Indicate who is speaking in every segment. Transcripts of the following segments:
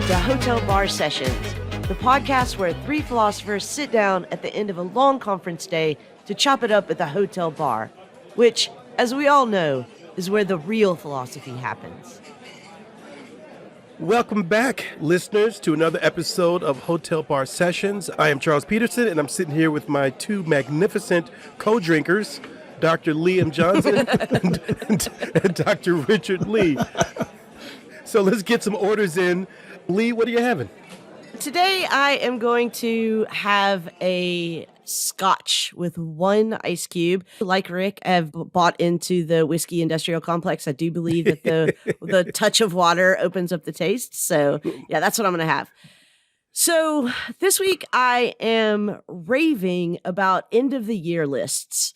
Speaker 1: to Hotel Bar Sessions, the podcast where three philosophers sit down at the end of a long conference day to chop it up at the hotel bar, which, as we all know, is where the real philosophy happens.
Speaker 2: Welcome back, listeners, to another episode of Hotel Bar Sessions. I am Charles Peterson, and I'm sitting here with my two magnificent co-drinkers, Dr. Liam Johnson and Dr. Richard Lee. So let's get some orders in. Lee, what are you having?
Speaker 1: Today I am going to have a scotch with one ice cube. Like Rick, I've bought into the whiskey industrial complex. I do believe that the touch of water opens up the taste. So yeah, that's what I'm going to have. So this week I am raving about end of the year lists.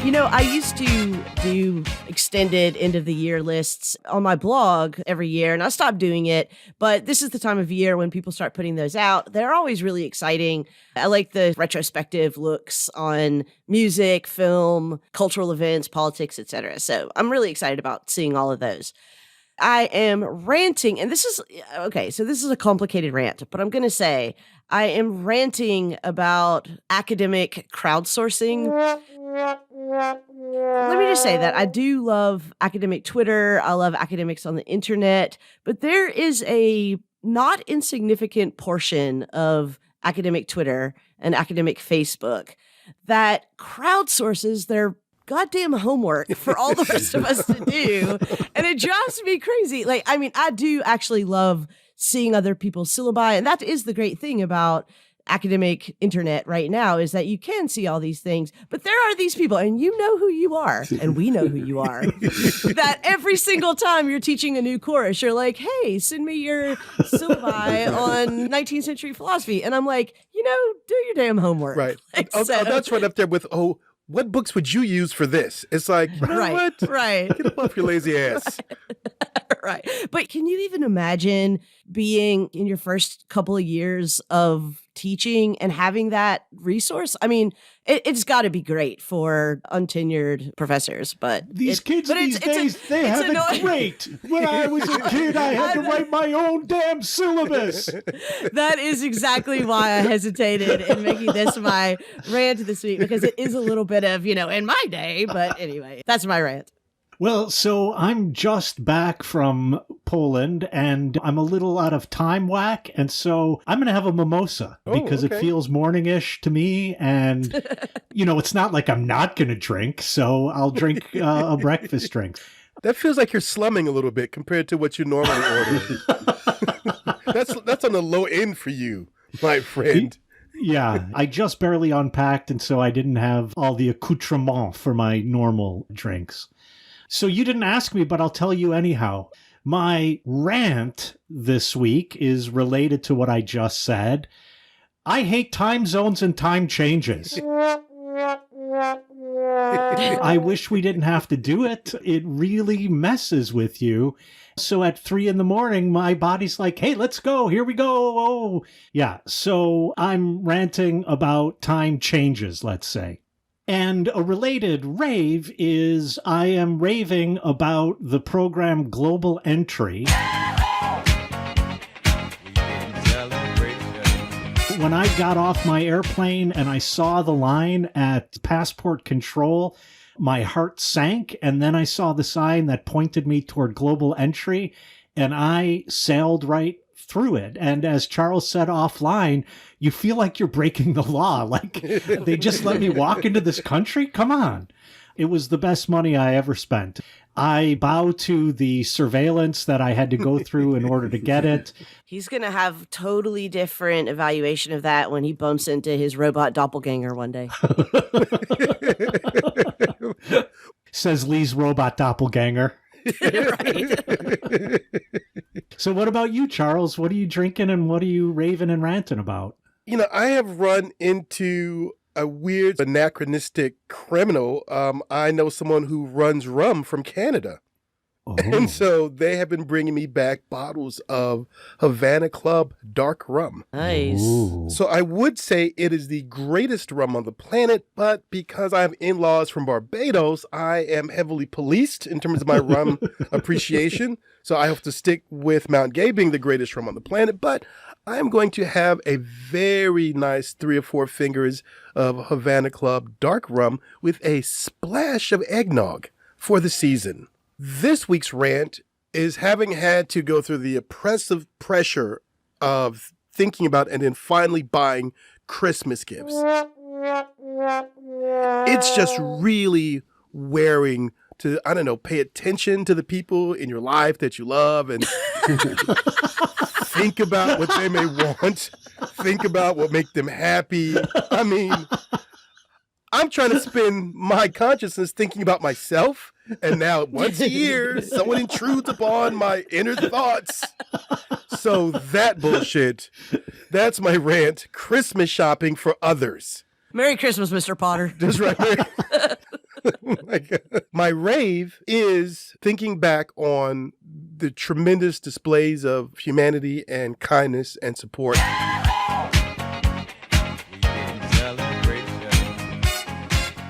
Speaker 1: You know, I used to do extended end of the year lists on my blog every year, and I stopped doing it. But this is the time of year when people start putting those out. They're always really exciting. I like the retrospective looks on music, film, cultural events, politics, etc. So I'm really excited about seeing all of those. I am ranting, and this is a complicated rant, but I'm going to say I am ranting about academic crowdsourcing. Let me just say that I do love academic Twitter. I love academics on the internet, but there is a not insignificant portion of academic Twitter and academic Facebook that crowdsources their goddamn homework for all the rest of us to do. And it drives me crazy. I do actually love seeing other people's syllabi. And that is the great thing about academic internet right now, is that you can see all these things, but there are these people, and you know who you are, and we know who you are, that every single time you're teaching a new course, you're like, hey, send me your syllabi on 19th century philosophy. And I'm like, do your damn homework.
Speaker 2: Right. That's right up there with, what books would you use for this? It's like, what?
Speaker 1: Right.
Speaker 2: Get up off your lazy ass.
Speaker 1: Right. But can you even imagine being in your first couple of years of teaching and having that resource? I mean, it's got to be great for untenured professors, but
Speaker 3: these kids these days, they have it great. When I was a kid, I had to write my own damn syllabus.
Speaker 1: That is exactly why I hesitated in making this my rant this week, because it is a little bit of, in my day, but anyway, that's my rant.
Speaker 3: Well, so I'm just back from Poland, and I'm a little out of time whack, and so I'm going to have a mimosa because it feels morning-ish to me, and, it's not like I'm not going to drink, so I'll drink a breakfast drink.
Speaker 2: That feels like you're slumming a little bit compared to what you normally order. That's on the low end for you, my friend.
Speaker 3: Yeah, I just barely unpacked, and so I didn't have all the accoutrement for my normal drinks. So you didn't ask me, but I'll tell you anyhow. My rant this week is related to what I just said. I hate time zones and time changes. I wish we didn't have to do it. It really messes with you. So at 3 a.m, my body's like, hey, let's go. Here we go. Oh, yeah. So I'm ranting about time changes, let's say. And a related rave is I am raving about the program Global Entry. When I got off my airplane and I saw the line at passport control, my heart sank, and then I saw the sign that pointed me toward Global Entry, and I sailed right through it. And as Charles said offline, you feel like you're breaking the law. Like, they just let me walk into this country? Come on. It was the best money I ever spent. I bow to the surveillance that I had to go through in order to get it.
Speaker 1: He's going to have totally different evaluation of that when he bumps into his robot doppelganger one day.
Speaker 3: Says Lee's robot doppelganger.
Speaker 1: Right.
Speaker 3: So what about you, Charles? What are you drinking and what are you raving and ranting about?
Speaker 2: I have run into a weird anachronistic criminal. I know someone who runs rum from Canada.
Speaker 3: Oh.
Speaker 2: And so they have been bringing me back bottles of Havana Club dark rum.
Speaker 1: Nice.
Speaker 3: Ooh.
Speaker 2: So I would say it is the greatest rum on the planet, but because I have in-laws from Barbados, I am heavily policed in terms of my rum appreciation. So I have to stick with Mount Gay being the greatest rum on the planet, but I'm going to have a very nice 3 or 4 fingers of Havana Club dark rum with a splash of eggnog for the season. This week's rant is having had to go through the oppressive pressure of thinking about and then finally buying Christmas gifts. It's just really wearing to, I don't know, pay attention to the people in your life that you love and think about what they may want, think about what make them happy. I mean, I'm trying to spend my consciousness thinking about myself, and now once a year, someone intrudes upon my inner thoughts. So that bullshit, that's my rant. Christmas shopping for others.
Speaker 1: Merry Christmas, Mr. Potter.
Speaker 2: That's right. Oh my God. My rave is thinking back on the tremendous displays of humanity and kindness and support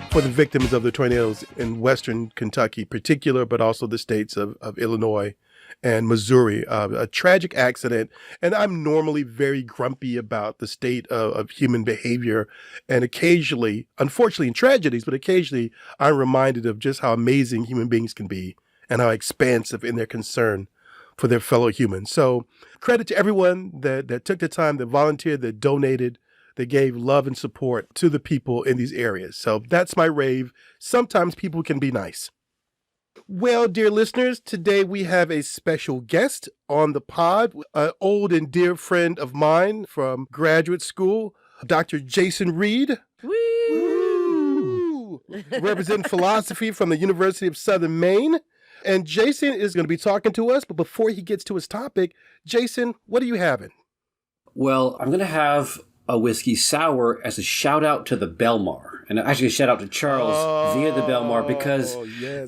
Speaker 2: for the victims of the tornadoes in western Kentucky, particular, but also the states of Illinois and Missouri. A tragic accident, and I'm normally very grumpy about the state of human behavior, and occasionally, unfortunately in tragedies, but occasionally I'm reminded of just how amazing human beings can be and how expansive in their concern for their fellow humans. So credit to everyone that took the time, that volunteered, that donated, that gave love and support to the people in these areas. So that's my rave. Sometimes people can be nice. Well, dear listeners, today we have a special guest on the pod, an old and dear friend of mine from graduate school, Dr. Jason Reed. Woo! Representing philosophy from the University of Southern Maine. And Jason is going to be talking to us, but before he gets to his topic, Jason, what are you having?
Speaker 4: Well, I'm going to have a whiskey sour as a shout out to the Belmar. And actually a shout out to Charles via the Belmar, because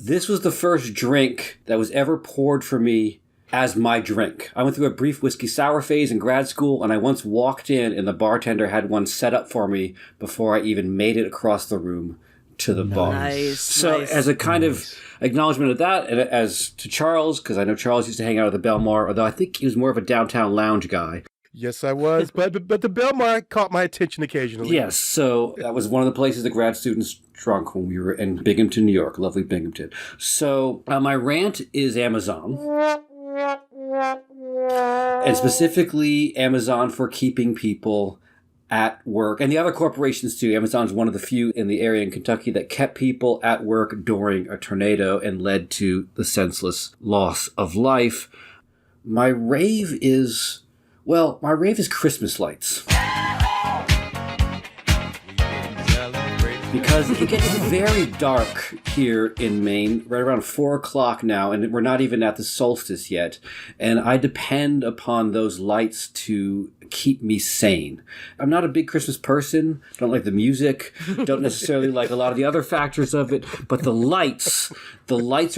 Speaker 4: this was the first drink that was ever poured for me as my drink. I went through a brief whiskey sour phase in grad school, and I once walked in and the bartender had one set up for me before I even made it across the room to the bar.
Speaker 1: Nice.
Speaker 4: So as a kind of acknowledgement of that, and as to Charles, because I know Charles used to hang out at the Belmar, although I think he was more of a downtown lounge guy.
Speaker 2: Yes, I was, but the Belmar caught my attention occasionally.
Speaker 4: Yes, so that was one of the places the grad students drunk when we were in Binghamton, New York, lovely Binghamton. So my rant is Amazon, and specifically Amazon for keeping people at work, and the other corporations too. Amazon's one of the few in the area in Kentucky that kept people at work during a tornado and led to the senseless loss of life. My rave is Christmas lights. Because it gets very dark here in Maine, right around 4 o'clock now, and we're not even at the solstice yet. And I depend upon those lights to keep me sane. I'm not a big Christmas person, don't like the music, don't necessarily like a lot of the other factors of it, but the lights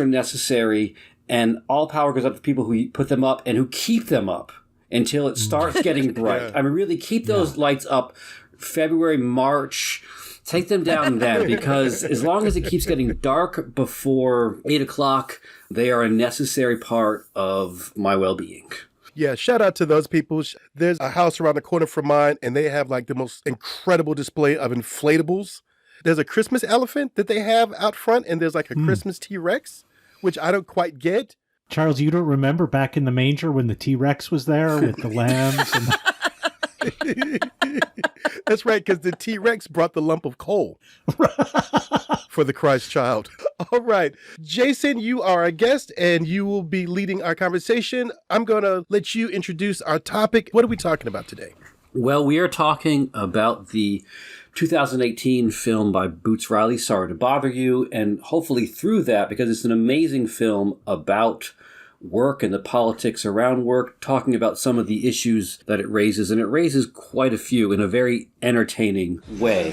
Speaker 4: are necessary, and all power goes up to people who put them up and who keep them up until it starts getting bright.
Speaker 2: Yeah.
Speaker 4: I mean, really keep those lights up February, March. Take them down then, because as long as it keeps getting dark before 8 o'clock, they are a necessary part of my well-being.
Speaker 2: Yeah, shout out to those people. There's a house around the corner from mine, and they have like the most incredible display of inflatables. There's a Christmas elephant that they have out front, and there's like a Christmas T-Rex, which I don't quite get.
Speaker 3: Charles, you don't remember back in the manger when the T-Rex was there with the lambs?
Speaker 2: That's right, because the T-Rex brought the lump of coal for the Christ child. All right. Jason, you are a guest, and you will be leading our conversation. I'm going to let you introduce our topic. What are we talking about today?
Speaker 4: Well, we are talking about the 2018 film by Boots Riley, Sorry to Bother You, and hopefully through that, because it's an amazing film about work and the politics around work, talking about some of the issues that it raises, and it raises quite a few in a very entertaining way.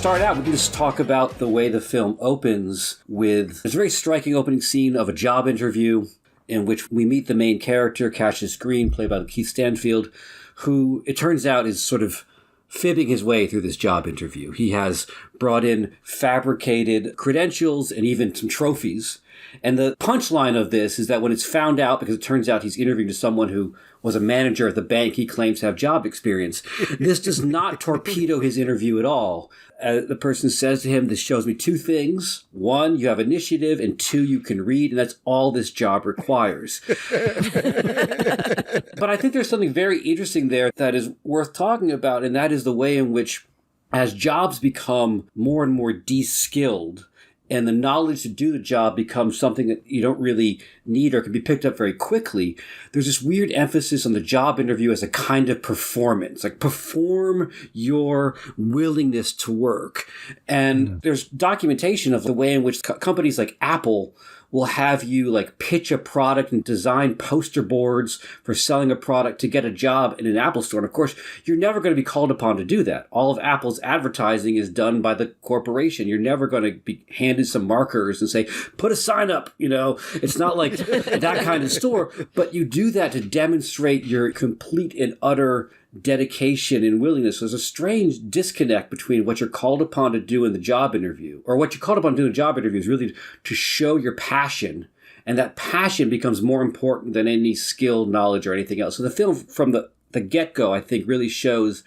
Speaker 4: start out, we can just talk about the way the film opens with this very striking opening scene of a job interview in which we meet the main character, Cassius Green, played by Keith Stanfield, who it turns out is sort of fibbing his way through this job interview. He has brought in fabricated credentials and even some trophies. And the punchline of this is that when it's found out, because it turns out he's interviewing to someone who was a manager at the bank he claims to have job experience, this does not torpedo his interview at all. The person says to him, this shows me two things. One, you have initiative, and two, you can read, and that's all this job requires. But I think there's something very interesting there that is worth talking about, and that is the way in which, as jobs become more and more de-skilled, and the knowledge to do the job becomes something that you don't really need or can be picked up very quickly, there's this weird emphasis on the job interview as a kind of performance, like perform your willingness to work. And there's documentation of the way in which companies like Apple will have you like pitch a product and design poster boards for selling a product to get a job in an Apple store. And of course, you're never going to be called upon to do that. All of Apple's advertising is done by the corporation. You're never going to be handed some markers and say, put a sign up, It's not like that kind of store, but you do that to demonstrate your complete and utter dedication and willingness. There's a strange disconnect between what you're called upon to do in the job interview, or what you're called upon to do in a job interview is really to show your passion, and that passion becomes more important than any skill, knowledge, or anything else. So the film from the get-go, I think, really shows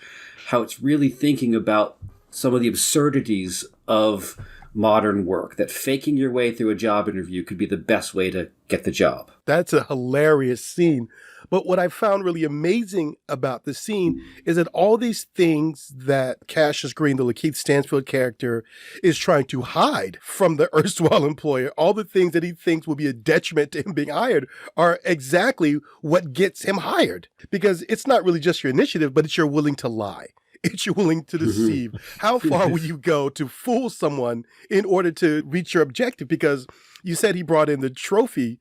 Speaker 4: how it's really thinking about some of the absurdities of modern work, that faking your way through a job interview could be the best way to get the job.
Speaker 2: That's a hilarious scene. But what I found really amazing about the scene is that all these things that Cassius Green, the Lakeith Stanfield character, is trying to hide from the erstwhile employer, all the things that he thinks will be a detriment to him being hired, are exactly what gets him hired. Because it's not really just your initiative, but it's you're willing to lie. It's you're willing to deceive. How far will you go to fool someone in order to reach your objective? Because you said he brought in the trophy,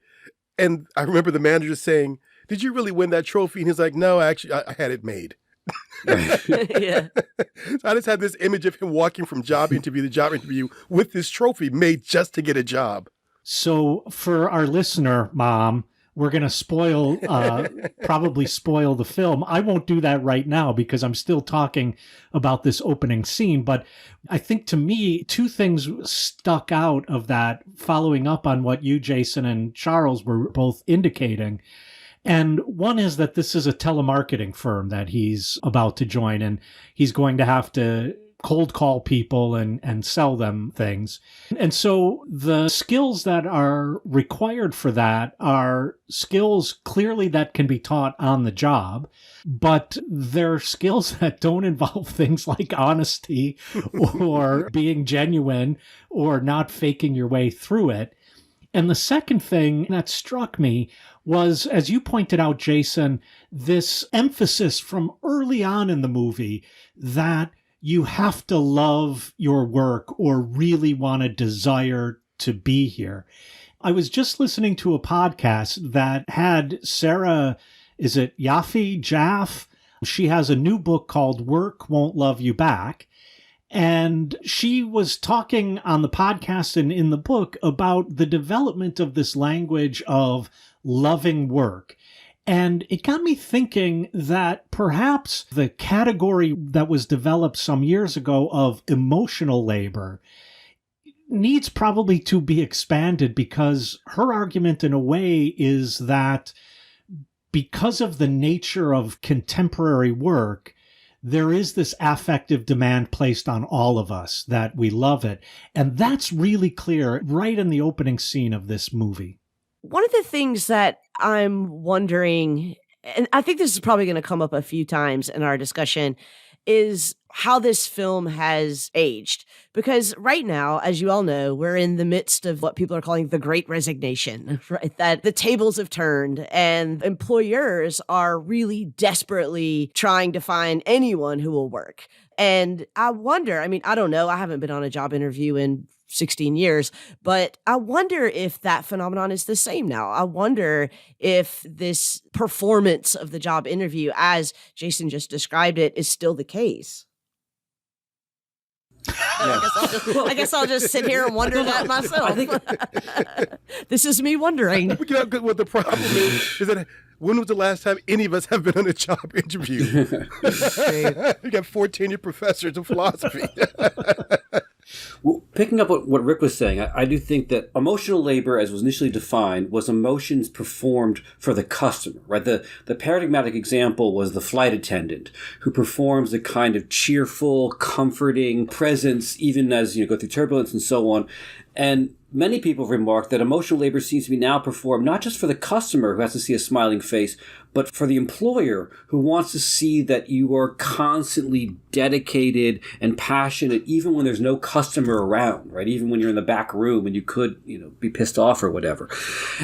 Speaker 2: and I remember the manager saying, did you really win that trophy? And he's like, no, actually, I had it made.
Speaker 1: Yeah.
Speaker 2: So I just had this image of him walking from job interview to job interview with this trophy made just to get a job.
Speaker 3: So for our listener, Mom, we're going to probably spoil the film. I won't do that right now because I'm still talking about this opening scene. But I think to me, two things stuck out of that, following up on what you, Jason, and Charles were both indicating. And one is that this is a telemarketing firm that he's about to join, and he's going to have to cold call people and sell them things. And so the skills that are required for that are skills clearly that can be taught on the job, but they're skills that don't involve things like honesty or being genuine or not faking your way through it. And the second thing that struck me was, as you pointed out, Jason, this emphasis from early on in the movie that you have to love your work or really want to desire to be here. I was just listening to a podcast that had Sarah, is it Jaff? She has a new book called Work Won't Love You Back. And she was talking on the podcast and in the book about the development of this language of loving work. And it got me thinking that perhaps the category that was developed some years ago of emotional labor needs probably to be expanded, because her argument in a way is that because of the nature of contemporary work, there is this affective demand placed on all of us that we love it. And that's really clear right in the opening scene of this movie.
Speaker 1: One of the things that I'm wondering, and I think this is probably going to come up a few times in our discussion, is how this film has aged. Because right now, as you all know, we're in the midst of what people are calling the Great Resignation, right? That the tables have turned and employers are really desperately trying to find anyone who will work. And I wonder, I mean, I don't know, I haven't been on a job interview in 16 years, but I wonder if that phenomenon is the same now. I wonder if this performance of the job interview, as Jason just described it, is still the case. I guess I'll just sit here and wonder that myself. This is me wondering.
Speaker 2: What the problem is that when was the last time any of us have been on a job interview? You got 4 tenured professors of philosophy.
Speaker 4: Well, picking up what Rick was saying, I do think that emotional labor, as was initially defined, was emotions performed for the customer, right? The paradigmatic example was the flight attendant who performs a kind of cheerful, comforting presence, even as you go through turbulence and so on. And many people have remarked that emotional labor seems to be now performed not just for the customer who has to see a smiling face, but for the employer who wants to see that you are constantly dedicated and passionate, even when there's no customer around, right? Even when you're in the back room and you could, be pissed off or whatever.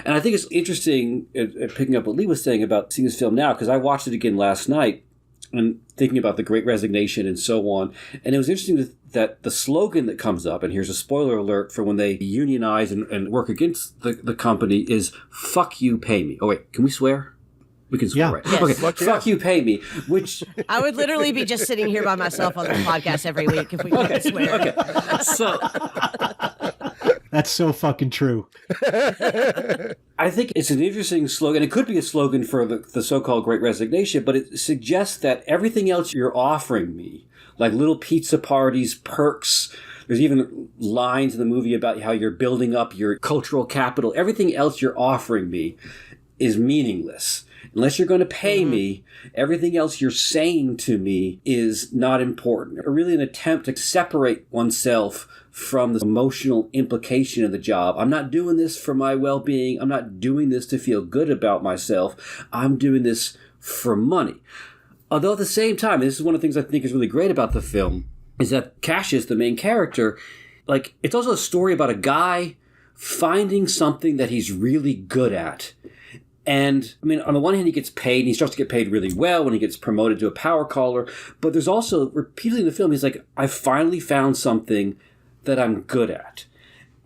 Speaker 4: And I think it's interesting, picking up what Lee was saying about seeing this film now, because I watched it again last night and thinking about the Great Resignation and so on. And it was interesting that the slogan that comes up, and here's a spoiler alert for when they unionize and work against the company, is "fuck you, pay me." Oh wait, can we swear? We can swear, right?
Speaker 1: Yes.
Speaker 4: Okay, fuck you, pay me. Which
Speaker 1: I would literally be just sitting here by myself on the podcast every week if we could swear.
Speaker 4: Okay, so
Speaker 3: That's so fucking true.
Speaker 4: I think it's an interesting slogan. It could be a slogan for the so-called Great Resignation, but it suggests that everything else you're offering me, like little pizza parties, perks, there's even lines in the movie about how you're building up your cultural capital. Everything else you're offering me is meaningless. Unless you're going to pay me, everything else you're saying to me is not important. Or really an attempt to separate oneself from the emotional implication of the job. I'm not doing this for my well-being. I'm not doing this to feel good about myself. I'm doing this for money. Although at the same time, this is one of the things I think is really great about the film, is that Cassius, the main character, it's also a story about a guy finding something that he's really good at. And, on the one hand, he gets paid, and he starts to get paid really well when he gets promoted to a power caller. But there's also, repeatedly in the film, he's like, I finally found something that I'm good at.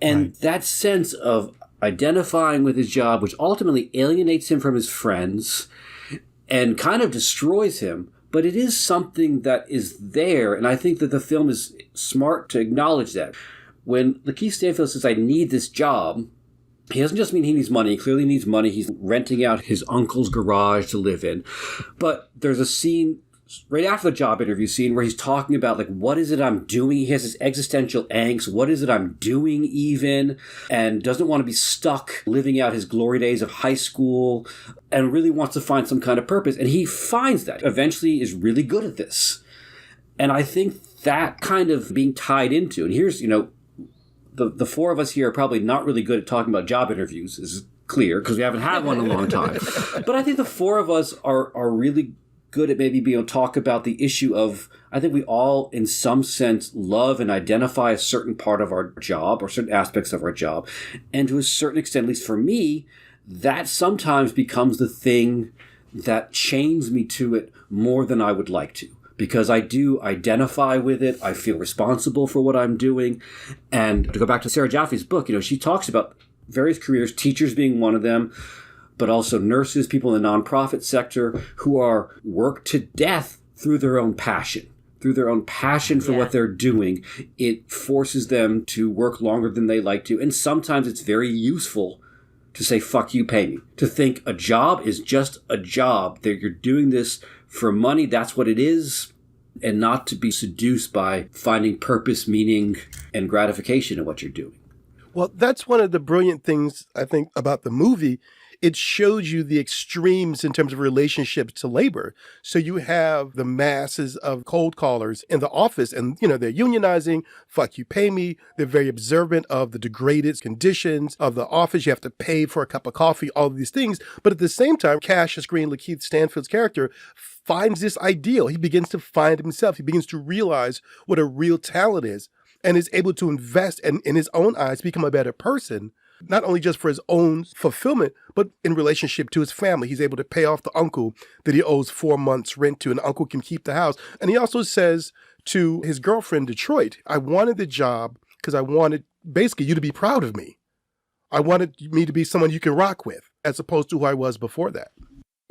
Speaker 4: And that sense of identifying with his job, which ultimately alienates him from his friends and kind of destroys him, but it is something that is there. And I think that the film is smart to acknowledge that. When Lakeith Stanfield says, I need this job, he doesn't just mean he needs money. He clearly needs money. He's renting out his uncle's garage to live in. But there's a scene right after the job interview scene where he's talking about, what is it I'm doing? He has this existential angst. What is it I'm doing even? And doesn't want to be stuck living out his glory days of high school and really wants to find some kind of purpose. And he finds that. Eventually is really good at this. And I think that kind of being tied into, and here's, the 4 of us here are probably not really good at talking about job interviews, is clear, because we haven't had one in a long time. But I think the 4 of us are really good at maybe being able to talk about the issue of, I think we all, in some sense, love and identify a certain part of our job or certain aspects of our job. And to a certain extent, at least for me, that sometimes becomes the thing that chains me to it more than I would like to. Because I do identify with it. I feel responsible for what I'm doing. And to go back to Sarah Jaffe's book, she talks about various careers, teachers being one of them, but also nurses, people in the nonprofit sector who are worked to death through their own passion. Through their own passion for what they're doing, it forces them to work longer than they like to. And sometimes it's very useful to say, fuck you, pay me. To think a job is just a job, that you're doing this for money, that's what it is, and not to be seduced by finding purpose, meaning, and gratification in what you're doing.
Speaker 2: Well, that's one of the brilliant things, I think, about the movie. It shows you the extremes in terms of relationships to labor. So you have the masses of cold callers in the office and, they're unionizing, fuck you, pay me. They're very observant of the degraded conditions of the office. You have to pay for a cup of coffee, all of these things. But at the same time, Cassius Green, Lakeith Stanfield's character, finds this ideal. He begins to find himself. He begins to realize what a real talent is and is able to invest and, in his own eyes, become a better person. Not only just for his own fulfillment, but in relationship to his family. He's able to pay off the uncle that he owes 4 months rent to, and the uncle can keep the house. And he also says to his girlfriend, Detroit, I wanted the job because I wanted basically you to be proud of me. I wanted me to be someone you can rock with, as opposed to who I was before that.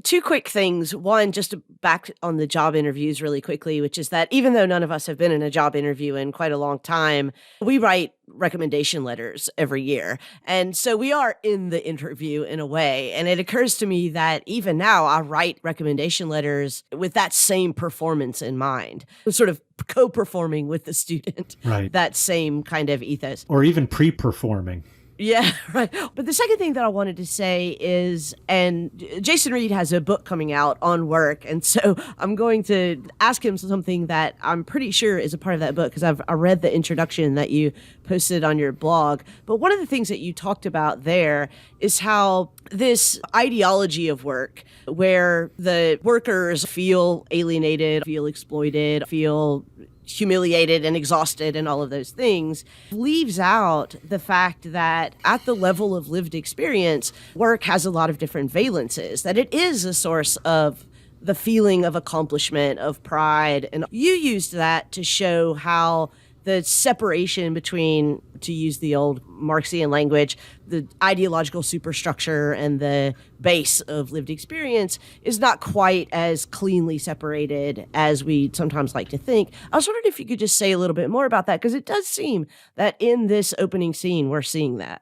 Speaker 1: Two quick things. One, just to back on the job interviews really quickly, which is that even though none of us have been in a job interview in quite a long time, we write recommendation letters every year. And so we are in the interview in a way. And it occurs to me that even now I write recommendation letters with that same performance in mind, sort of co-performing with the student,
Speaker 3: right?
Speaker 1: That same kind of ethos.
Speaker 3: Or even pre-performing.
Speaker 1: Yeah, right. But the second thing that I wanted to say is, and Jason Reed has a book coming out on work, and so I'm going to ask him something that I'm pretty sure is a part of that book, because I read the introduction that you posted on your blog. But one of the things that you talked about there is how this ideology of work, where the workers feel alienated, feel exploited, feel humiliated and exhausted and all of those things, leaves out the fact that at the level of lived experience, work has a lot of different valences, that it is a source of the feeling of accomplishment, of pride. And you used that to show how the separation between, to use the old Marxian language, the ideological superstructure and the base of lived experience is not quite as cleanly separated as we sometimes like to think. I was wondering if you could just say a little bit more about that, because it does seem that in this opening scene, we're seeing that.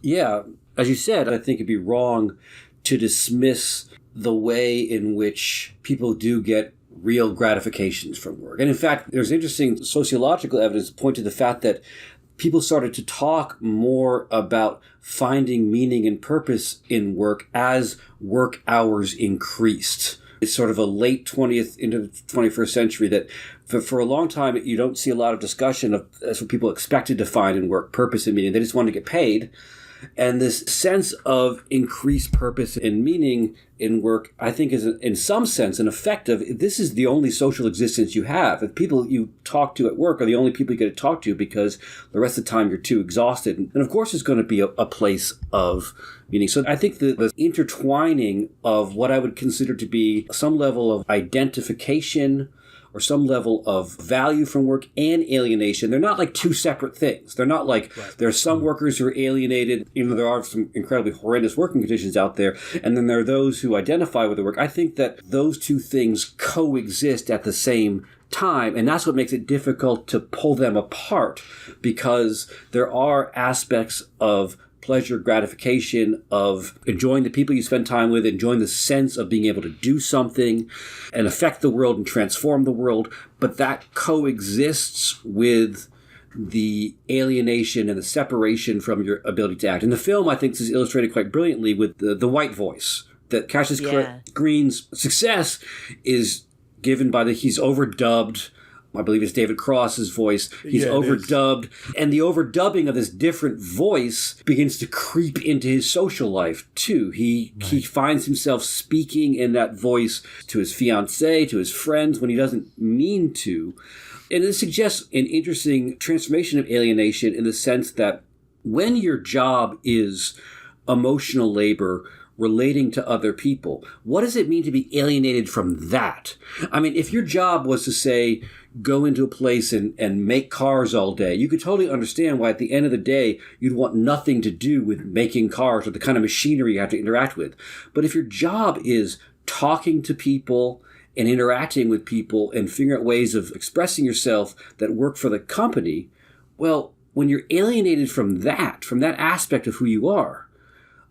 Speaker 4: Yeah, as you said, I think it'd be wrong to dismiss the way in which people do get real gratifications from work. And in fact, there's interesting sociological evidence to point to the fact that people started to talk more about finding meaning and purpose in work as work hours increased. It's sort of a late 20th into the 21st century that for a long time, you don't see a lot of discussion of that's what people expected to find in work, purpose and meaning. They just wanted to get paid. And this sense of increased purpose and meaning in work, I think, is in some sense an effect of this is the only social existence you have. The people you talk to at work are the only people you get to talk to, because the rest of the time you're too exhausted. And of course, it's going to be a place of meaning. So I think the intertwining of what I would consider to be some level of identification or some level of value from work and alienation. They're not like two separate things. They're not like there are some workers who are alienated, even though there are some incredibly horrendous working conditions out there, and then there are those who identify with the work. I think that those two things coexist at the same time, and that's what makes it difficult to pull them apart, because there are aspects of pleasure, gratification, of enjoying the people you spend time with, enjoying the sense of being able to do something and affect the world and transform the world. But that coexists with the alienation and the separation from your ability to act. In the film, I think this is illustrated quite brilliantly with the white voice. That Cassius Green's success is given by he's overdubbed. I believe it's David Cross's voice. He's overdubbed. And the overdubbing of this different voice begins to creep into his social life, too. He finds himself speaking in that voice to his fiancée, to his friends, when he doesn't mean to. And it suggests an interesting transformation of alienation in the sense that when your job is emotional labor, relating to other people, what does it mean to be alienated from that? I mean, if your job was to say, go into a place and make cars all day, you could totally understand why at the end of the day, you'd want nothing to do with making cars or the kind of machinery you have to interact with. But if your job is talking to people and interacting with people and figuring out ways of expressing yourself that work for the company, well, when you're alienated from that aspect of who you are,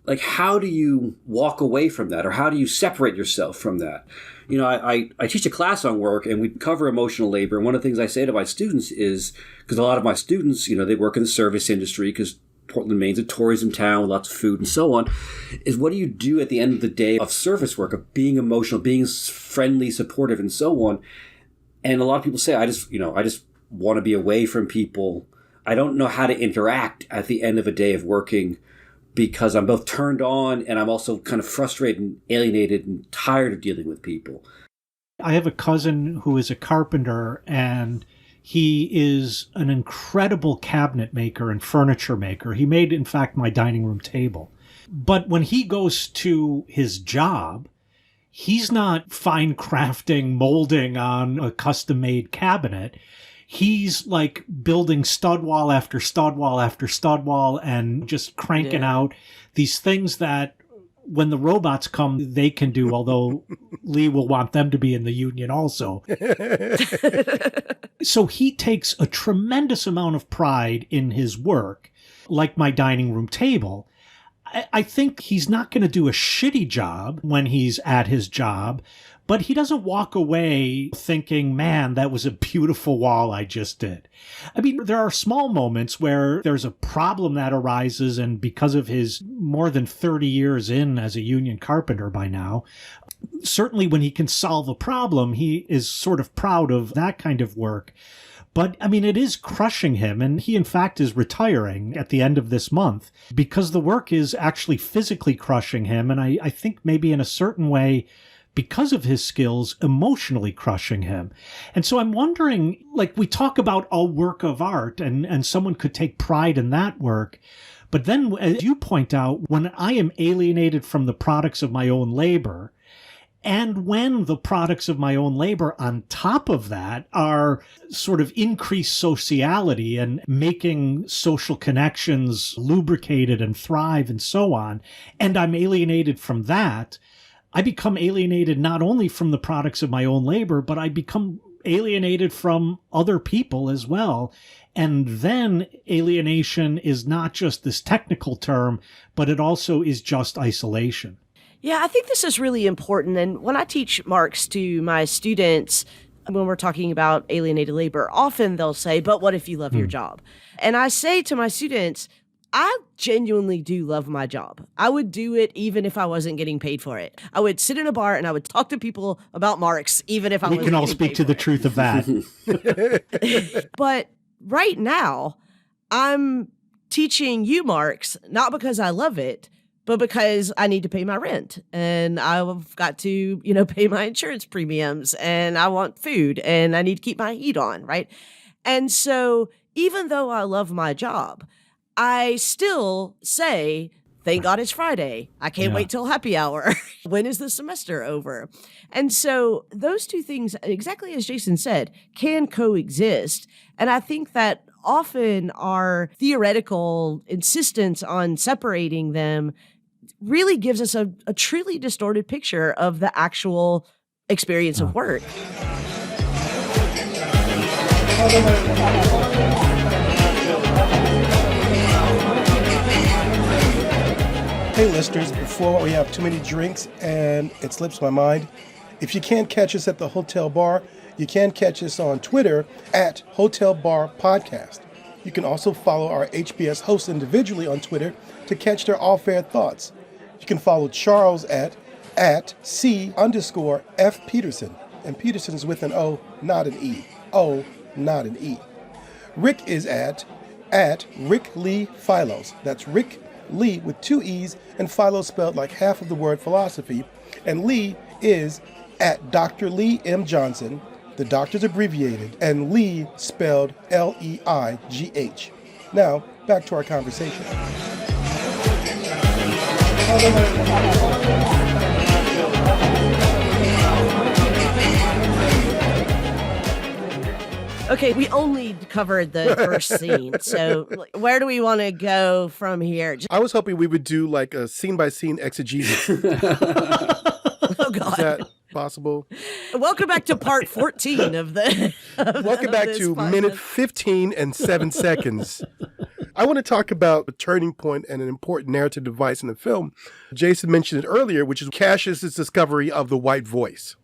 Speaker 4: like, how do you walk away from that, or how do you separate yourself from that? You know, I teach a class on work, and we cover emotional labor. And one of the things I say to my students is, because a lot of my students, you know, they work in the service industry, because Portland, Maine's a tourism town with lots of food and so on, is what do you do at the end of the day of service work, of being emotional, being friendly, supportive, and so on? And a lot of people say, I just want to be away from people. I don't know how to interact at the end of a day of working, because I'm both turned on and I'm also kind of frustrated and alienated and tired of dealing with people.
Speaker 3: I have a cousin who is a carpenter, and he is an incredible cabinet maker and furniture maker. He made, in fact, my dining room table. But when he goes to his job, he's not fine crafting, molding on a custom-made cabinet. He's like building stud wall after stud wall after stud wall and just cranking out these things that when the robots come, they can do, although Lee will want them to be in the union also. So he takes a tremendous amount of pride in his work, like my dining room table. I think he's not going to do a shitty job when he's at his job, but he doesn't walk away thinking, man, that was a beautiful wall I just did. I mean, there are small moments where there's a problem that arises, and because of his more than 30 years in as a union carpenter by now, certainly when he can solve a problem, he is sort of proud of that kind of work. But, I mean, it is crushing him, and he, in fact, is retiring at the end of this month because the work is actually physically crushing him, and I think maybe in a certain way, because of his skills, emotionally crushing him. And so I'm wondering, like, we talk about a work of art, and someone could take pride in that work, but then, as you point out, when I am alienated from the products of my own labor, and when the products of my own labor on top of that are sort of increased sociality and making social connections lubricated and thrive and so on, and I'm alienated from that, I become alienated not only from the products of my own labor, but I become alienated from other people as well. And then alienation is not just this technical term, but it also is just isolation.
Speaker 1: Yeah, I think this is really important. And when I teach Marx to my students, when we're talking about alienated labor, often they'll say, but what if you love your job? And I say to my students, I genuinely do love my job. I would do it even if I wasn't getting paid for it. I would sit in a bar and I would talk to people about Marx, even if I wasn't
Speaker 3: We can all
Speaker 1: getting
Speaker 3: speak
Speaker 1: paid
Speaker 3: to
Speaker 1: for
Speaker 3: the
Speaker 1: it.
Speaker 3: truth of that.
Speaker 1: But right now, I'm teaching you Marx, not because I love it, but because I need to pay my rent and I've got to, pay my insurance premiums and I want food and I need to keep my heat on, right? And so even though I love my job, I still say, thank God it's Friday. I can't wait till happy hour. When is the semester over? And so those two things, exactly as Jason said, can coexist. And I think that often our theoretical insistence on separating them really gives us a truly distorted picture of the actual experience of work.
Speaker 2: Hey listeners, before we have too many drinks and it slips my mind, if you can't catch us at the Hotel Bar, you can catch us on Twitter at Hotel Bar Podcast. You can also follow our HBS hosts individually on Twitter to catch their off-air thoughts. You can follow Charles at C_F Peterson. And Peterson is with an O, not an E. O, not an E. Rick is at Rick Lee Philos. That's Rick Lee with two E's and Philo spelled like half of the word philosophy. And Lee is at Dr. Lee M. Johnson. The doctor's abbreviated, and Lee spelled Leigh. Now, back to our conversation.
Speaker 1: Okay, we only covered the first scene. So where do we want to go from here?
Speaker 2: I was hoping we would do like a scene-by-scene exegesis.
Speaker 1: Oh, God.
Speaker 2: Is that possible?
Speaker 1: Welcome back to part 14 of the...
Speaker 2: Welcome back to minute 15 and 7 seconds. I want to talk about a turning point and an important narrative device in the film. Jason mentioned it earlier, which is Cassius's discovery of the white voice.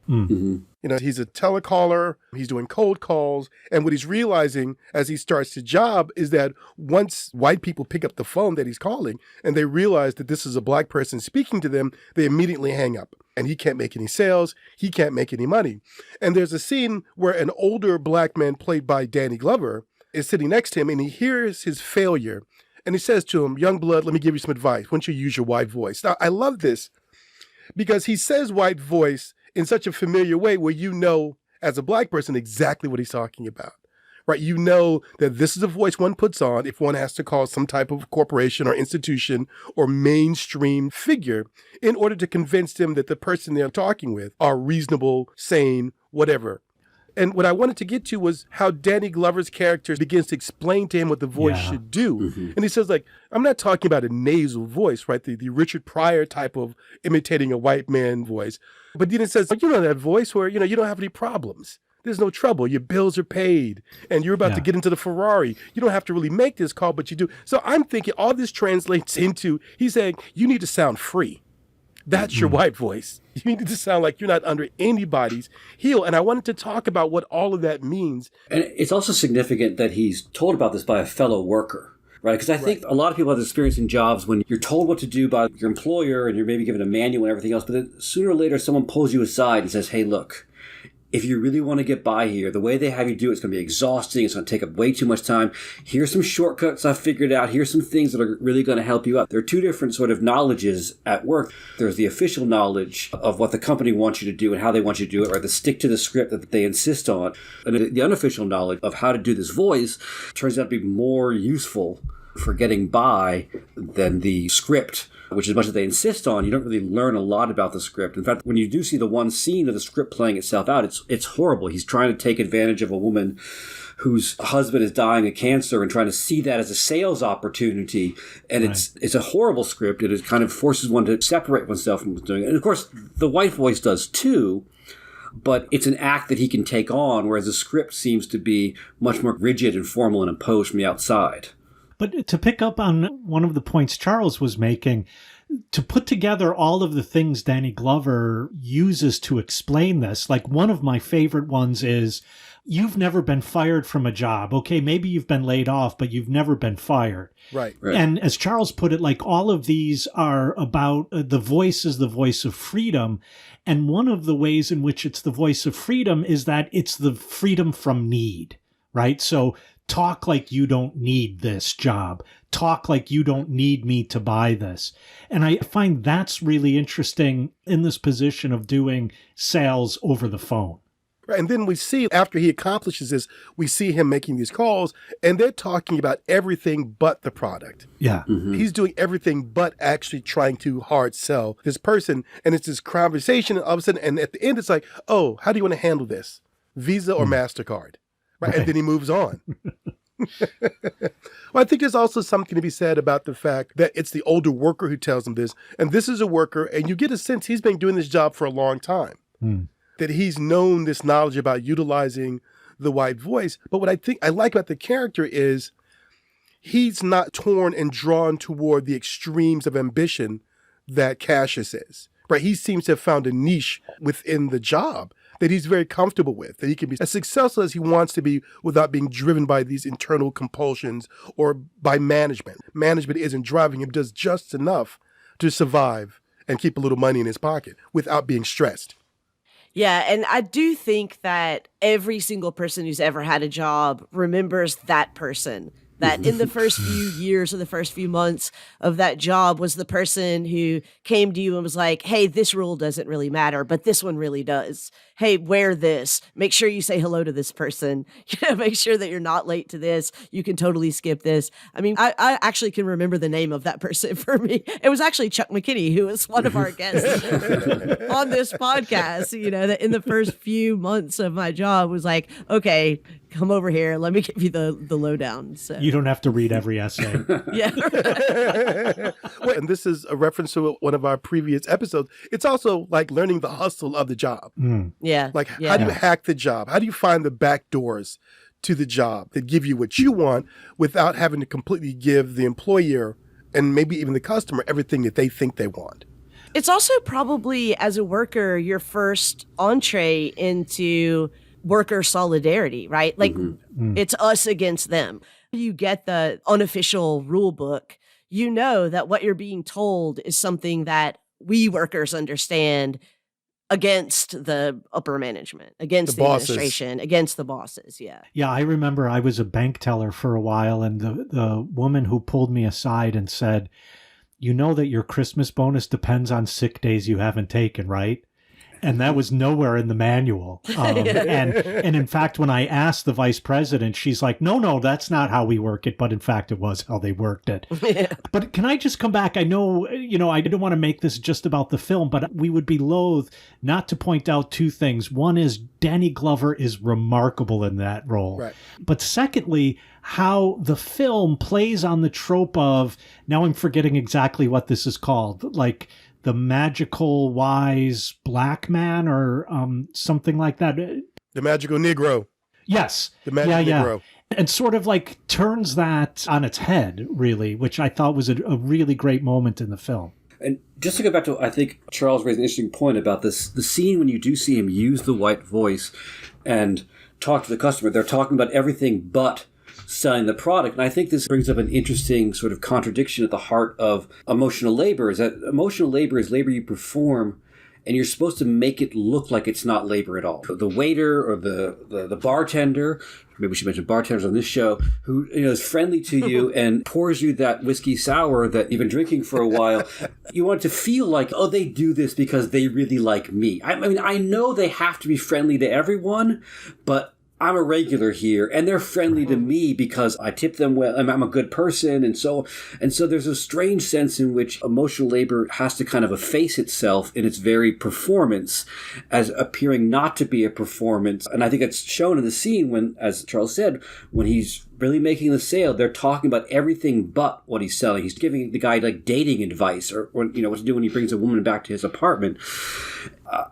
Speaker 3: Mm-hmm.
Speaker 2: He's a telecaller, he's doing cold calls, and what he's realizing as he starts his job is that once white people pick up the phone that he's calling and they realize that this is a black person speaking to them, they immediately hang up. And he can't make any sales, he can't make any money. And there's a scene where an older black man played by Danny Glover is sitting next to him and he hears his failure. And he says to him, "Young blood, let me give you some advice. Why don't you use your white voice?" Now, I love this because he says white voice in such a familiar way where you know, as a black person, exactly what he's talking about, right? You know that this is a voice one puts on if one has to call some type of corporation or institution or mainstream figure in order to convince them that the person they're talking with are reasonable, sane, whatever. And what I wanted to get to was how Danny Glover's character begins to explain to him what the voice should do. And he says, like, I'm not talking about a nasal voice, right? The Richard Pryor type of imitating a white man voice. But then it says, you know, that voice where, you know, you don't have any problems. There's no trouble. Your bills are paid and you're about to get into the Ferrari. You don't have to really make this call, but you do. So I'm thinking all this translates into, he's saying, you need to sound free. That's your white voice. You need to sound like you're not under anybody's heel. And I wanted to talk about what all of that means.
Speaker 4: And it's also significant that he's told about this by a fellow worker, right? Because I think a lot of people have this experience in jobs when you're told what to do by your employer and you're maybe given a manual and everything else, but then sooner or later someone pulls you aside and says, hey, look, if you really want to get by here, the way they have you do it's going to be exhausting. It's going to take up way too much time. Here's some shortcuts I've figured out. Here's some things that are really going to help you out. There are two different sort of knowledges at work. There's the official knowledge of what the company wants you to do and how they want you to do it, or the stick to the script that they insist on. And the unofficial knowledge of how to do this voice turns out to be more useful for getting by than the script, which as much as they insist on, you don't really learn a lot about the script. In fact, when you do see the one scene of the script playing itself out, it's horrible. He's trying to take advantage of a woman whose husband is dying of cancer and trying to see that as a sales opportunity. And it's a horrible script. It kind of forces one to separate oneself from doing it. And of course, the white voice does too, but it's an act that he can take on, whereas the script seems to be much more rigid and formal and imposed from the outside.
Speaker 3: But to pick up on one of the points Charles was making, to put together all of the things Danny Glover uses to explain this, like one of my favorite ones is, you've never been fired from a job. Okay, maybe you've been laid off, but you've never been fired.
Speaker 2: Right.
Speaker 3: And as Charles put it, like all of these are about the voice is the voice of freedom. And one of the ways in which it's the voice of freedom is that it's the freedom from need, right? So talk like you don't need this job. Talk like you don't need me to buy this. And I find that's really interesting in this position of doing sales over the phone.
Speaker 2: Right. And then we see after he accomplishes this, we see him making these calls and they're talking about everything but the product.
Speaker 3: Yeah.
Speaker 2: He's doing everything but actually trying to hard sell this person. And it's this conversation and all of a sudden, and at the end, it's like, oh, how do you want to handle this? Visa or MasterCard? Right. And then he moves on. Well, I think there's also something to be said about the fact that it's the older worker who tells him this. And this is a worker, and you get a sense he's been doing this job for a long time. That he's known this knowledge about utilizing the white voice. But what I think I like about the character is he's not torn and drawn toward the extremes of ambition that Cassius is. Right? He seems to have found a niche within the job that he's very comfortable with, that he can be as successful as he wants to be without being driven by these internal compulsions or by management. Management isn't driving him, does just enough to survive and keep a little money in his pocket without being stressed.
Speaker 1: Yeah, and I do think that every single person who's ever had a job remembers that person. That in the first few years or the first few months of that job was the person who came to you and was like, hey, this rule doesn't really matter, but this one really does. Hey, wear this. Make sure you say hello to this person. Make sure that you're not late to this. You can totally skip this. I mean, I actually can remember the name of that person for me. It was actually Chuck McKinney, who was one of our guests on this podcast, that in the first few months of my job was like, okay, come over here. Let me give you the lowdown. So
Speaker 3: you don't have to read every essay.
Speaker 1: Yeah.
Speaker 2: Well, and this is a reference to one of our previous episodes. It's also like learning the hustle of the job.
Speaker 1: Yeah.
Speaker 2: Like, how do you hack the job? How do you find the back doors to the job that give you what you want without having to completely give the employer and maybe even the customer everything that they think they want?
Speaker 1: It's also probably, as a worker, your first entree into worker solidarity, right? Like, it's us against them. You get the unofficial rule book, you know that what you're being told is something that we workers understand against the upper management, against the administration, against the bosses. Yeah.
Speaker 3: Yeah, I remember I was a bank teller for a while, and the woman who pulled me aside and said, you know that your Christmas bonus depends on sick days you haven't taken, right? And that was nowhere in the manual. And in fact, when I asked the vice president, she's like, no, that's not how we work it. But in fact, it was how they worked it.
Speaker 1: Yeah.
Speaker 3: But can I just come back? I know, I didn't want to make this just about the film, but we would be loath not to point out two things. One is Danny Glover is remarkable in that role.
Speaker 2: Right.
Speaker 3: But secondly, how the film plays on the trope of, now I'm forgetting exactly what this is called, like the magical wise black man or something like that.
Speaker 2: The magical Negro.
Speaker 3: Yes.
Speaker 2: The magical Negro.
Speaker 3: And sort of like turns that on its head, really, which I thought was a really great moment in the film.
Speaker 4: And just to go back to, I think Charles raised an interesting point about this, the scene when you do see him use the white voice and talk to the customer, they're talking about everything but selling the product. And I think this brings up an interesting sort of contradiction at the heart of emotional labor, is that emotional labor is labor you perform and you're supposed to make it look like it's not labor at all. The waiter or the bartender, maybe we should mention bartenders on this show, who is friendly to you and pours you that whiskey sour that you've been drinking for a while, you want to feel like, oh, they do this because they really like me. I mean, I know they have to be friendly to everyone, but I'm a regular here, and they're friendly to me because I tip them well, and I'm a good person, and so there's a strange sense in which emotional labor has to kind of efface itself in its very performance as appearing not to be a performance. And I think it's shown in the scene when, as Charles said, when he's really making the sale, they're talking about everything but what he's selling. He's giving the guy like dating advice or what to do when he brings a woman back to his apartment.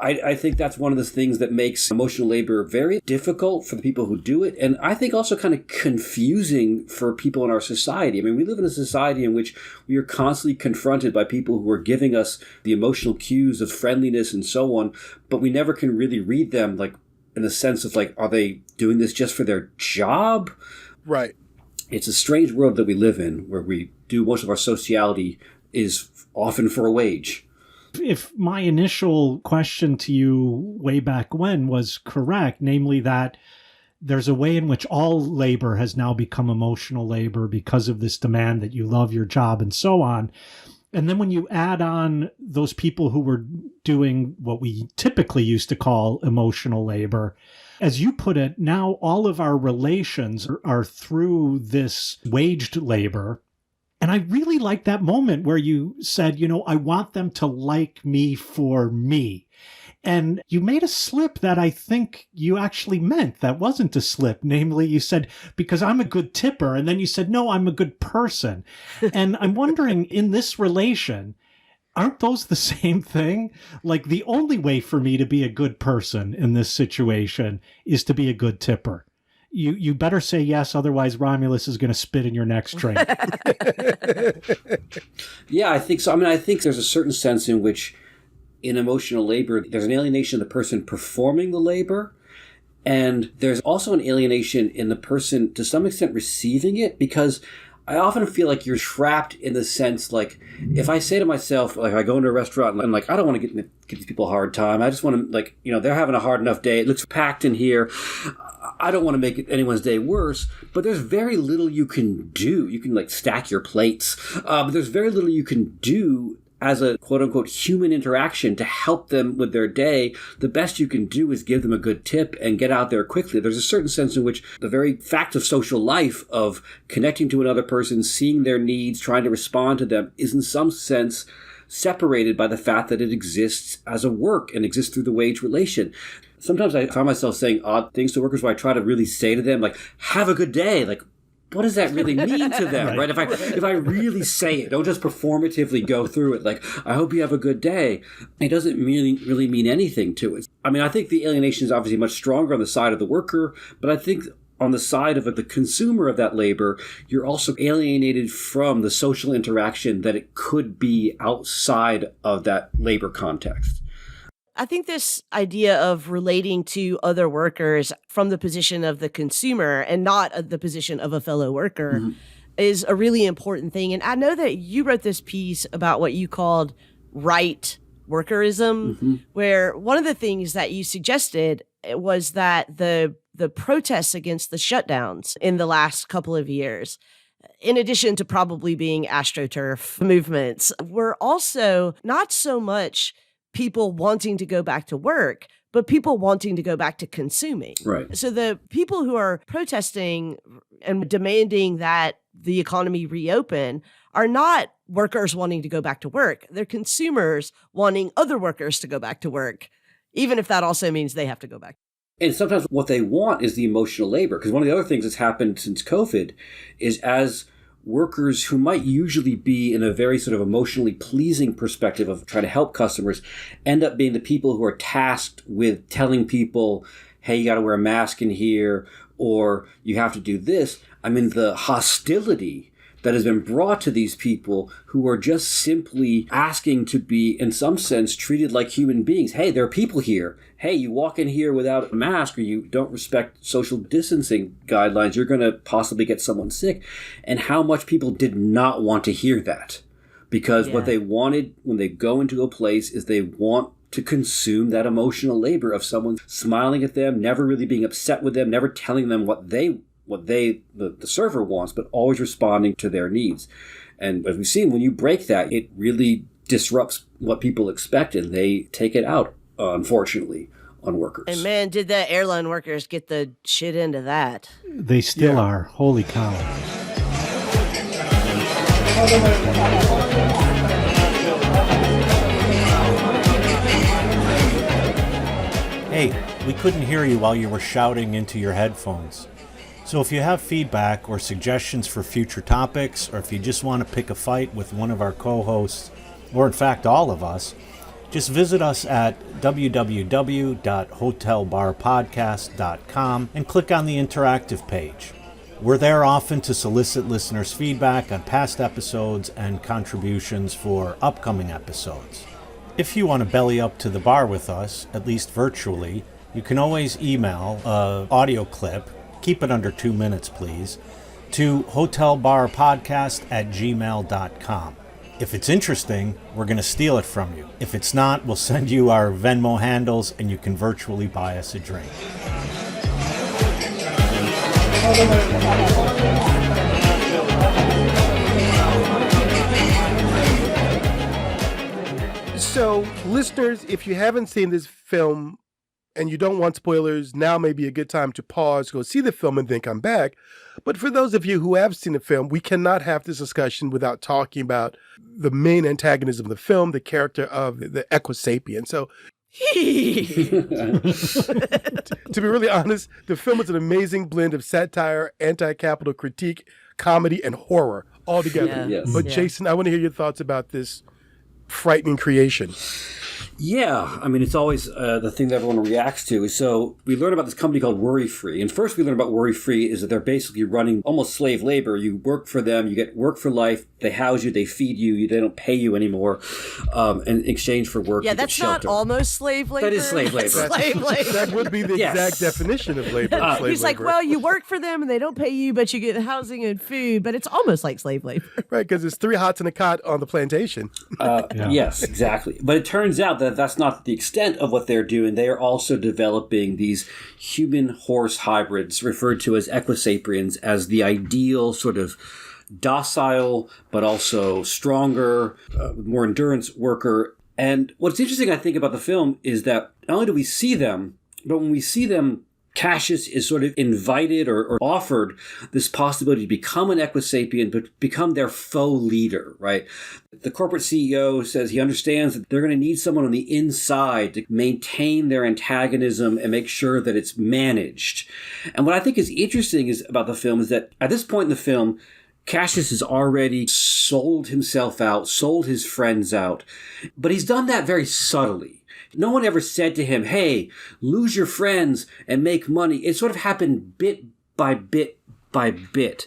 Speaker 4: I think that's one of the things that makes emotional labor very difficult for the people who do it, and I think also kind of confusing for people in our society. I mean, we live in a society in which we are constantly confronted by people who are giving us the emotional cues of friendliness and so on, but we never can really read them, like, in the sense of, like, are they doing this just for their job?
Speaker 2: Right.
Speaker 4: It's a strange world that we live in, where we do most of our sociality is often for a wage.
Speaker 3: If my initial question to you way back when was correct, namely that there's a way in which all labor has now become emotional labor because of this demand that you love your job and so on. And then when you add on those people who were doing what we typically used to call emotional labor, as you put it, now all of our relations are through this waged labor. And I really like that moment where you said, I want them to like me for me. And you made a slip that I think you actually meant. That wasn't a slip. Namely, you said, because I'm a good tipper. And then you said, no, I'm a good person. And I'm wondering, in this relation, aren't those the same thing? Like, the only way for me to be a good person in this situation is to be a good tipper. You better say yes, otherwise Romulus is going to spit in your next drink.
Speaker 4: Yeah, I think so. I mean, I think there's a certain sense in which in emotional labor, there's an alienation of the person performing the labor, and there's also an alienation in the person, to some extent, receiving it, because I often feel like you're trapped in the sense, like, if I say to myself, like, I go into a restaurant and I'm like, I don't want to give these people a hard time. I just want to, like, they're having a hard enough day. It looks packed in here. I don't want to make anyone's day worse, but there's very little you can do. You can, like, stack your plates, but there's very little you can do as a quote-unquote human interaction to help them with their day. The best you can do is give them a good tip and get out there quickly. There's a certain sense in which the very fact of social life, of connecting to another person, seeing their needs, trying to respond to them, is in some sense separated by the fact that it exists as a work and exists through the wage relation. Sometimes I find myself saying odd things to workers where I try to really say to them, like, have a good day. Like, what does that really mean to them, right? If I really say it, don't just performatively go through it, like, I hope you have a good day. It doesn't really mean anything to it. I mean, I think the alienation is obviously much stronger on the side of the worker, but I think on the side of the consumer of that labor, you're also alienated from the social interaction that it could be outside of that labor context.
Speaker 1: I think this idea of relating to other workers from the position of the consumer and not the position of a fellow worker is a really important thing. And I know that you wrote this piece about what you called right workerism, where one of the things that you suggested was that the protests against the shutdowns in the last couple of years, in addition to probably being AstroTurf movements, were also not so much people wanting to go back to work, but people wanting to go back to consuming.
Speaker 4: Right.
Speaker 1: So the people who are protesting and demanding that the economy reopen are not workers wanting to go back to work. They're consumers wanting other workers to go back to work, even if that also means they have to go back.
Speaker 4: And sometimes what they want is the emotional labor. Because one of the other things that's happened since COVID is as workers who might usually be in a very sort of emotionally pleasing perspective of trying to help customers end up being the people who are tasked with telling people, hey, you got to wear a mask in here, or you have to do this. I mean, the hostility that has been brought to these people who are just simply asking to be, in some sense, treated like human beings. Hey, there are people here. Hey, you walk in here without a mask or you don't respect social distancing guidelines, you're going to possibly get someone sick. And how much people did not want to hear that. Because what they wanted when they go into a place is they want to consume that emotional labor of someone smiling at them, never really being upset with them, never telling them what the server wants, but always responding to their needs. And as we've seen, when you break that, it really disrupts what people expect, and they take it out, unfortunately, on workers.
Speaker 1: And man, did the airline workers get the shit into that.
Speaker 3: They still are. Holy cow.
Speaker 5: Hey, we couldn't hear you while you were shouting into your headphones. So if you have feedback or suggestions for future topics, or if you just want to pick a fight with one of our co-hosts, or in fact all of us, just visit us at www.hotelbarpodcast.com and click on the interactive page. We're there often to solicit listeners' feedback on past episodes and contributions for upcoming episodes. If you want to belly up to the bar with us, at least virtually, you can always email an audio clip, keep it under 2 minutes please, to hotelbarpodcast@gmail.com. If it's interesting, we're going to steal it from you. If it's not, we'll send you our Venmo handles and you can virtually buy us a drink.
Speaker 2: So, listeners, if you haven't seen this film and you don't want spoilers, now may be a good time to pause, go see the film, and then come back. But for those of you who have seen the film, we cannot have this discussion without talking about the main antagonism of the film, the character of the Equisapien. So, to be really honest, the film is an amazing blend of satire, anti-capital critique, comedy, and horror all together.
Speaker 4: Yeah. Yes.
Speaker 2: But Jason, I want to hear your thoughts about this frightening creation.
Speaker 4: Yeah, I mean, it's always the thing that everyone reacts to. So we learn about this company called Worry Free. And first we learn about Worry Free is that they're basically running almost slave labor. You work for them, you get work for life, they house you, they feed you, they don't pay you anymore in exchange for work.
Speaker 1: Yeah, that's not almost slave labor.
Speaker 4: That is slave labor.
Speaker 1: That's slave labor.
Speaker 2: That would be the exact definition of labor. Slave
Speaker 1: He's
Speaker 2: labor.
Speaker 1: like, well, you work for them and they don't pay you, but you get housing and food, but it's almost like slave labor.
Speaker 2: Right, because it's 3 hots and a cot on the plantation.
Speaker 4: Yes, exactly. But it turns out that that's not the extent of what they're doing. They are also developing these human-horse hybrids referred to as equisapiens as the ideal sort of docile but also stronger, more endurance worker. And what's interesting, I think, about the film is that not only do we see them, but when we see them, Cassius is sort of invited or offered this possibility to become an Equisapien, but become their faux leader, right? The corporate CEO says he understands that they're going to need someone on the inside to maintain their antagonism and make sure that it's managed. And what I think is interesting about the film is that at this point in the film, Cassius has already sold himself out, sold his friends out, but he's done that very subtly. No one ever said to him, hey, lose your friends and make money. It sort of happened bit by bit by bit.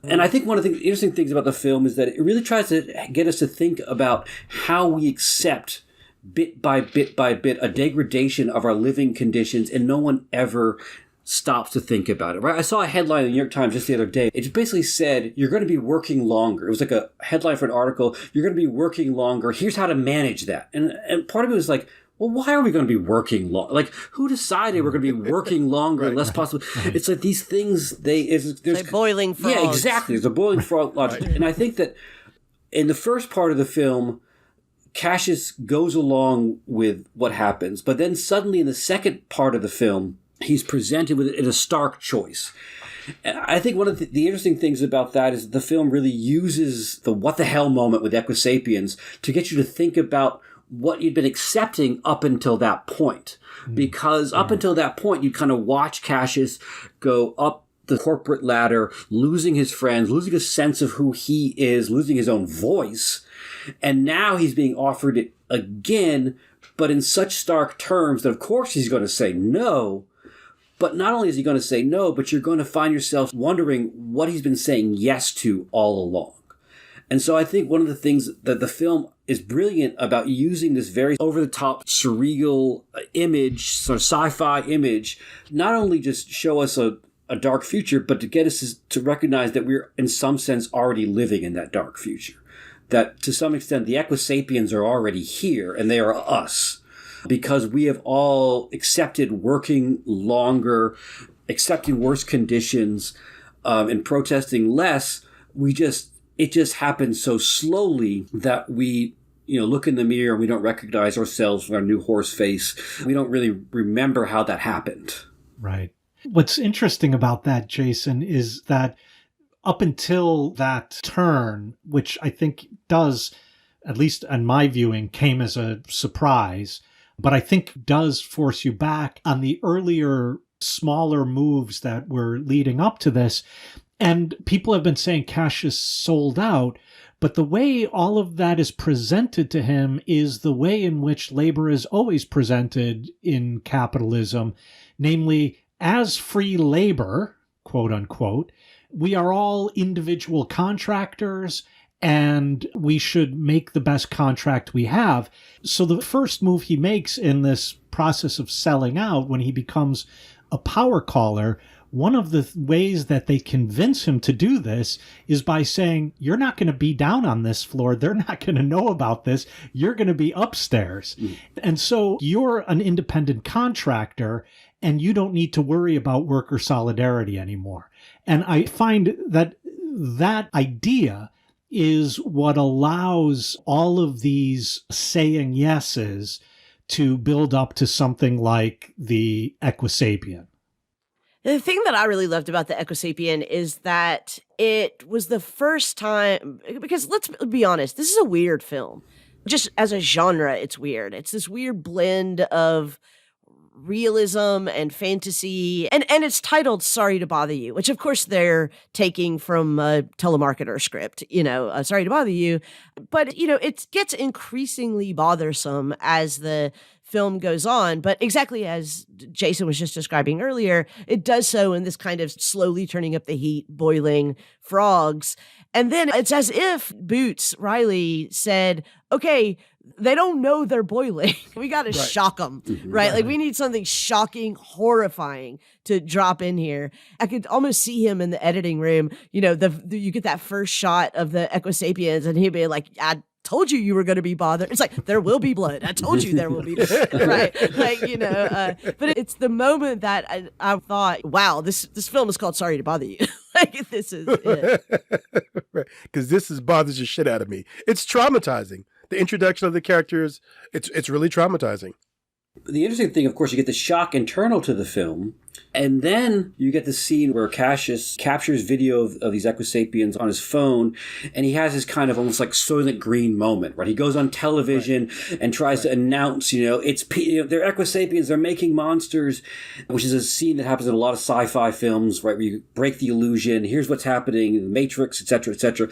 Speaker 4: And I think one of the interesting things about the film is that it really tries to get us to think about how we accept bit by bit a degradation of our living conditions, and no one ever stops to think about it, right? I saw a headline in the New York Times just the other day. It basically said, you're going to be working longer. It was like a headline for an article. You're going to be working longer. Here's how to manage that. And part of it was like, well, why are we going to be working long? Like, who decided we're going to be working longer and less possible? It's like these things, there's
Speaker 1: like boiling frogs.
Speaker 4: Yeah, exactly. There's a boiling frog logic. And I think that in the first part of the film, Cassius goes along with what happens, but then suddenly in the second part of the film, he's presented with a stark choice. And I think one of the interesting things about that is the film really uses the what the hell moment with Equisapiens to get you to think about what you'd been accepting up until that point. Because up until that point, you kind of watch Cassius go up the corporate ladder, losing his friends, losing a sense of who he is, losing his own voice. And now he's being offered it again, but in such stark terms that of course he's going to say no. But not only is he going to say no, but you're going to find yourself wondering what he's been saying yes to all along. And so I think one of the things that the film is brilliant about using this very over-the-top, surreal image, sort of sci-fi image, not only just show us a dark future, but to get us to recognize that we're, in some sense, already living in that dark future. That, to some extent, the Equisapiens are already here, and they are us. Because we have all accepted working longer, accepting worse conditions, and protesting less. It just happens so slowly that we, look in the mirror and we don't recognize ourselves with our new horse face. We don't really remember how that happened.
Speaker 3: Right. What's interesting about that, Jason, is that up until that turn, which I think does, at least in my viewing, came as a surprise, but I think does force you back on the earlier, smaller moves that were leading up to this. And people have been saying Cassius sold out, but the way all of that is presented to him is the way in which labor is always presented in capitalism, namely as free labor, quote unquote. We are all individual contractors, and we should make the best contract we have. So the first move he makes in this process of selling out, when he becomes a power caller, one of the ways that they convince him to do this is by saying, you're not going to be down on this floor. They're not going to know about this. You're going to be upstairs. And so you're an independent contractor, and you don't need to worry about worker solidarity anymore. And I find that that idea is what allows all of these saying yeses to build up to something like the Equisapien.
Speaker 1: The thing that I really loved about the Equisapien is that it was the first time, because let's be honest, this is a weird film. Just as a genre, it's weird. It's this weird blend of realism and fantasy, and it's titled Sorry to Bother You, which of course they're taking from a telemarketer script, Sorry to Bother You. But, it gets increasingly bothersome as the film goes on, but exactly as Jason was just describing earlier, it does so in this kind of slowly turning up the heat, boiling frogs. And then it's as if Boots Riley said, okay, they don't know they're boiling. We got to shock them, right? Like we need something shocking, horrifying to drop in here. I could almost see him in the editing room. You get that first shot of the Equisapiens and he'd be like, I told you were going to be bothered. It's like, there will be blood. I told you there will be blood, right? Like, but it's the moment that I thought, wow, this film is called Sorry to Bother You. Like, this is it.
Speaker 2: Because this bothers the shit out of me. It's traumatizing. The introduction of the characters, it's really traumatizing.
Speaker 4: The interesting thing, of course, you get the shock internal to the film, and then you get the scene where Cassius captures video of these Equisapiens on his phone, and he has this kind of almost like Soylent Green moment, right? He goes on television and tries to announce, they're Equisapiens, they're making monsters, which is a scene that happens in a lot of sci-fi films, right? Where you break the illusion, here's what's happening, the Matrix, et cetera, et cetera.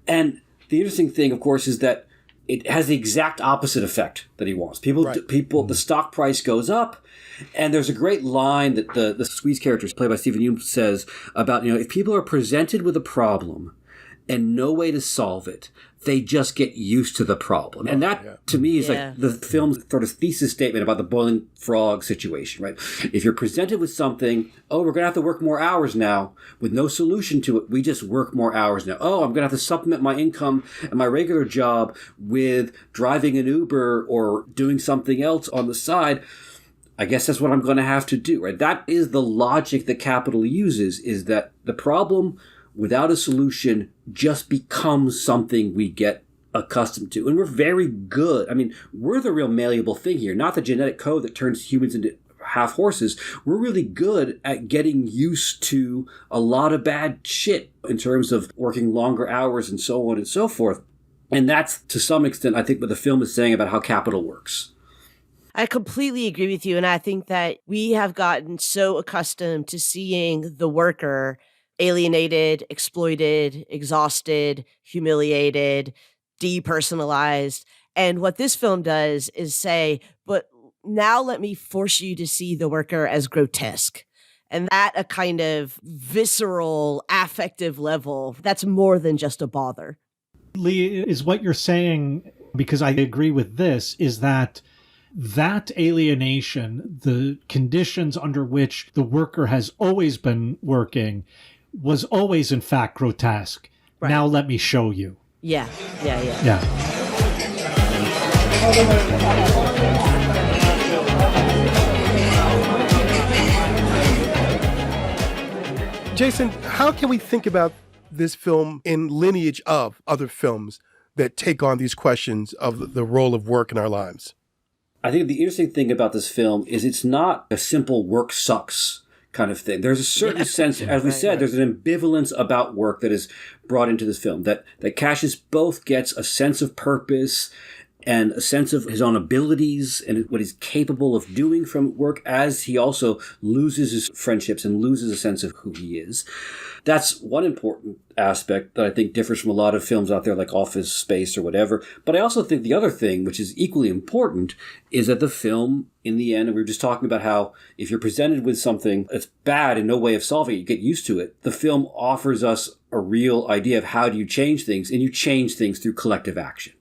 Speaker 4: And the interesting thing, of course, is that it has the exact opposite effect that he wants. The stock price goes up, and there's a great line that the Squeeze character, played by Stephen Yeun, says about, if people are presented with a problem and no way to solve it, they just get used to the problem. And that, to me, is like the film's sort of thesis statement about the boiling frog situation, right? If you're presented with something, we're going to have to work more hours now with no solution to it. We just work more hours now. I'm going to have to supplement my income and my regular job with driving an Uber or doing something else on the side. I guess that's what I'm going to have to do, right? That is the logic that capital uses, is that the problem without a solution just becomes something we get accustomed to. And we're very good. I mean, we're the real malleable thing here, not the genetic code that turns humans into half horses. We're really good at getting used to a lot of bad shit in terms of working longer hours and so on and so forth. And that's, to some extent, I think what the film is saying about how capital works.
Speaker 1: I completely agree with you. And I think that we have gotten so accustomed to seeing the worker alienated, exploited, exhausted, humiliated, depersonalized. And what this film does is say, but now let me force you to see the worker as grotesque. And at a kind of visceral, affective level, that's more than just a bother.
Speaker 3: Lee, is what you're saying, because I agree with this, is that alienation, the conditions under which the worker has always been working, was always, in fact, grotesque. Right. Now let me show you.
Speaker 1: Yeah.
Speaker 2: Jason, how can we think about this film in lineage of other films that take on these questions of the role of work in our lives?
Speaker 4: I think the interesting thing about this film is it's not a simple work sucks kind of thing. There's a certain sense, as we said, there's an ambivalence about work that is brought into this film, that Cassius both gets a sense of purpose and a sense of his own abilities and what he's capable of doing from work, as he also loses his friendships and loses a sense of who he is. That's one important aspect that I think differs from a lot of films out there like Office Space or whatever. But I also think the other thing, which is equally important, is that the film, in the end, and we were just talking about how if you're presented with something that's bad and no way of solving it, you get used to it. The film offers us a real idea of how do you change things, and you change things through collective action.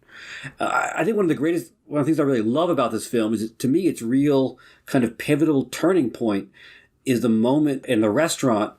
Speaker 4: I think one of the things I really love about this film is, to me, its real kind of pivotal turning point is the moment in the restaurant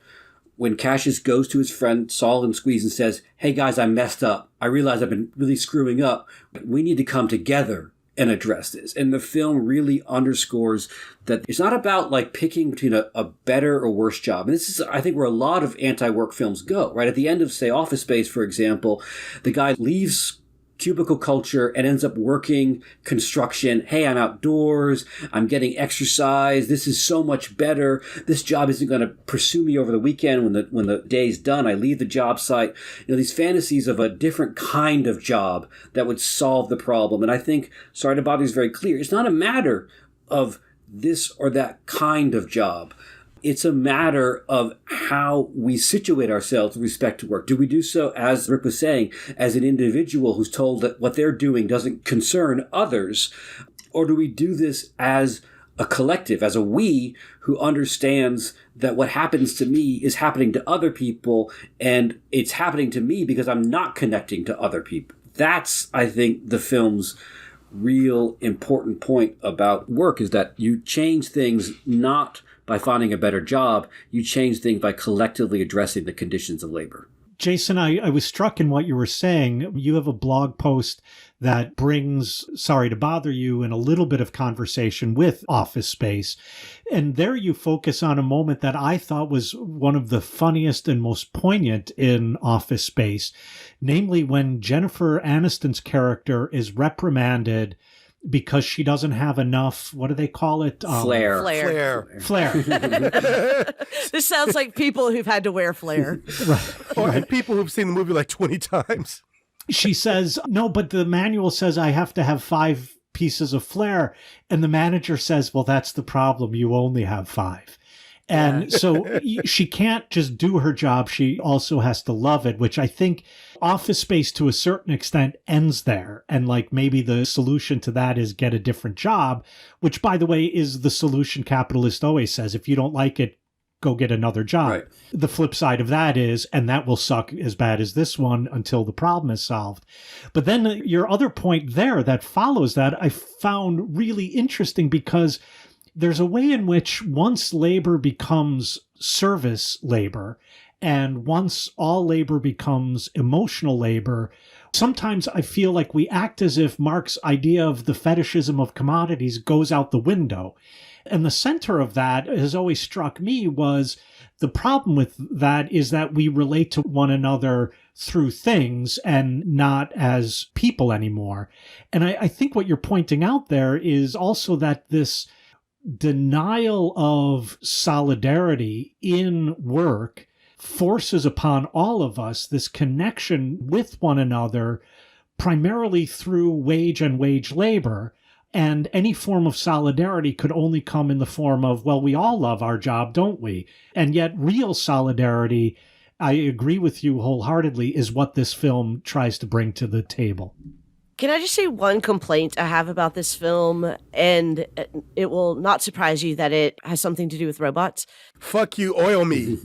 Speaker 4: when Cassius goes to his friend Saul and Squeeze and says, "Hey guys, I messed up. I realize I've been really screwing up. We need to come together and address this." And the film really underscores that it's not about like picking between a better or worse job. And this is, I think, where a lot of anti-work films go, right? At the end of, say, Office Space, for example, the guy leaves cubicle culture and ends up working construction. Hey, I'm outdoors. I'm getting exercise. This is so much better. This job isn't going to pursue me over the weekend when the day's done. I leave the job site. You know, these fantasies of a different kind of job that would solve the problem. And I think Sorry to Bother You is very clear. It's not a matter of this or that kind of job. It's a matter of how we situate ourselves with respect to work. Do we do so, as Rick was saying, as an individual who's told that what they're doing doesn't concern others? Or do we do this as a collective, as a we who understands that what happens to me is happening to other people, and it's happening to me because I'm not connecting to other people? That's, I think, the film's real important point about work, is that you change things not by finding a better job, you change things by collectively addressing the conditions of labor.
Speaker 3: Jason, I was struck in what you were saying. You have a blog post that brings Sorry to Bother You in a little bit of conversation with Office Space. And there you focus on a moment that I thought was one of the funniest and most poignant in Office Space, namely when Jennifer Aniston's character is reprimanded because she doesn't have enough, what do they call it?
Speaker 4: Flair.
Speaker 1: This sounds like people who've had to wear flair.
Speaker 2: Right. Or people who've seen the movie like 20 times.
Speaker 3: She says, no, but the manual says I have to have 5 pieces of flair. And the manager says, well, that's the problem. You only have 5. And so she can't just do her job. She also has to love it, which I think Office Space to a certain extent ends there. And like maybe the solution to that is get a different job, which, by the way, is the solution capitalist always says. If you don't like it, go get another job. Right. The flip side of that is, and that will suck as bad as this one until the problem is solved. But then your other point there that follows that I found really interesting, because there's a way in which once labor becomes service labor, and once all labor becomes emotional labor, sometimes I feel like we act as if Marx's idea of the fetishism of commodities goes out the window. And the center of that has always struck me was the problem with that is that we relate to one another through things and not as people anymore. And I think what you're pointing out there is also that this denial of solidarity in work forces upon all of us this connection with one another, primarily through wage and wage labor. And any form of solidarity could only come in the form of, well, we all love our job, don't we? And yet real solidarity, I agree with you wholeheartedly, is what this film tries to bring to the table.
Speaker 1: Can I just say one complaint I have about this film? And it will not surprise you that it has something to do with robots.
Speaker 2: Fuck you, oil me.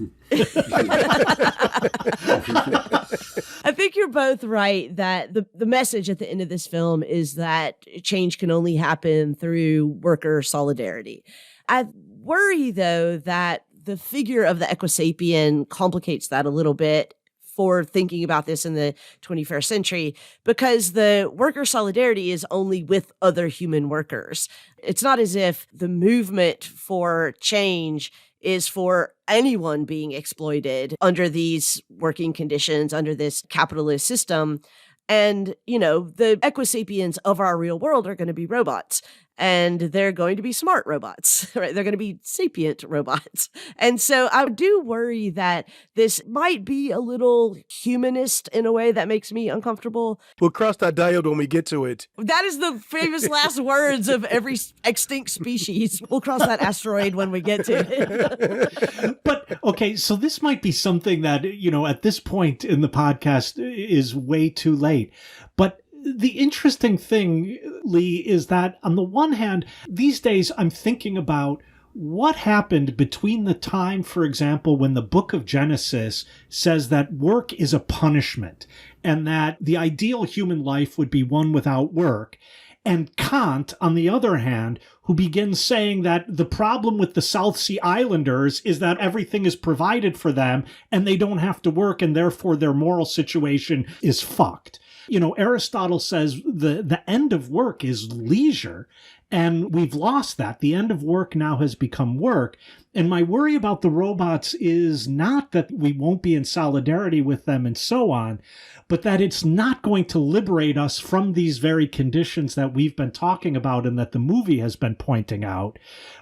Speaker 1: I think you're both right that the message at the end of this film is that change can only happen through worker solidarity. I worry, though, that the figure of the equisapien complicates that a little bit for thinking about this in the 21st century, because the worker solidarity is only with other human workers. It's not as if the movement for change is for anyone being exploited under these working conditions, under this capitalist system. And, you know, the equisapiens of our real world are going to be robots. And they're going to be smart robots, right? They're going to be sapient robots. And so I do worry that this might be a little humanist in a way that makes me uncomfortable.
Speaker 2: We'll cross that diode when we get to it.
Speaker 1: That is the famous last words of every extinct species. We'll cross that asteroid when we get to it.
Speaker 3: But, okay, so this might be something that, you know, at this point in the podcast is way too late. But the interesting thing, Lee, is that on the one hand, these days I'm thinking about what happened between the time, for example, when the book of Genesis says that work is a punishment and that the ideal human life would be one without work, and Kant, on the other hand, who begins saying that the problem with the South Sea Islanders is that everything is provided for them and they don't have to work, and therefore their moral situation is fucked. You know, Aristotle says the end of work is leisure, and we've lost that. The end of work now has become work. And my worry about the robots is not that we won't be in solidarity with them and so on, but that it's not going to liberate us from these very conditions that we've been talking about and that the movie has been pointing out,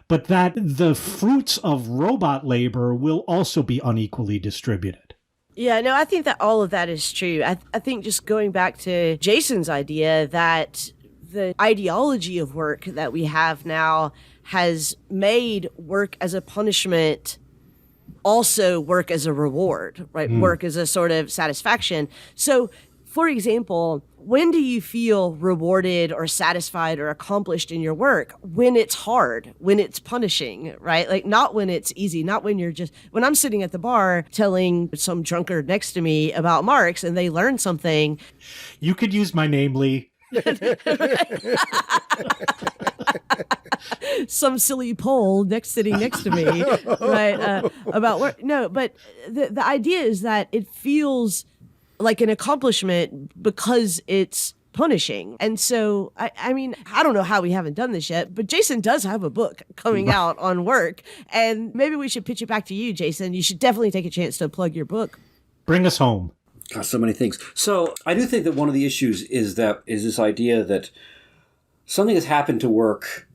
Speaker 3: but that the fruits of robot labor will also be unequally distributed.
Speaker 1: Yeah, no, I think that all of that is true. I think just going back to Jason's idea that the ideology of work that we have now has made work as a punishment also work as a reward, right? Work as a sort of satisfaction. So, for example, when do you feel rewarded or satisfied or accomplished in your work? When it's hard, when it's punishing, right? Like not when it's easy, not when you're just, when I'm sitting at the bar telling some drunkard next to me about Marx and they learn something.
Speaker 3: You could use my name, Lee.
Speaker 1: Some silly Pole sitting next to me, right? About work. No, but the idea is that it feels like an accomplishment because it's punishing. And so, I mean, I don't know how we haven't done this yet, but Jason does have a book coming out on work. And maybe we should pitch it back to you, Jason. You should definitely take a chance to plug your book.
Speaker 3: Bring us home.
Speaker 4: Gosh, so many things. So I do think that one of the issues is this idea that something has happened to work,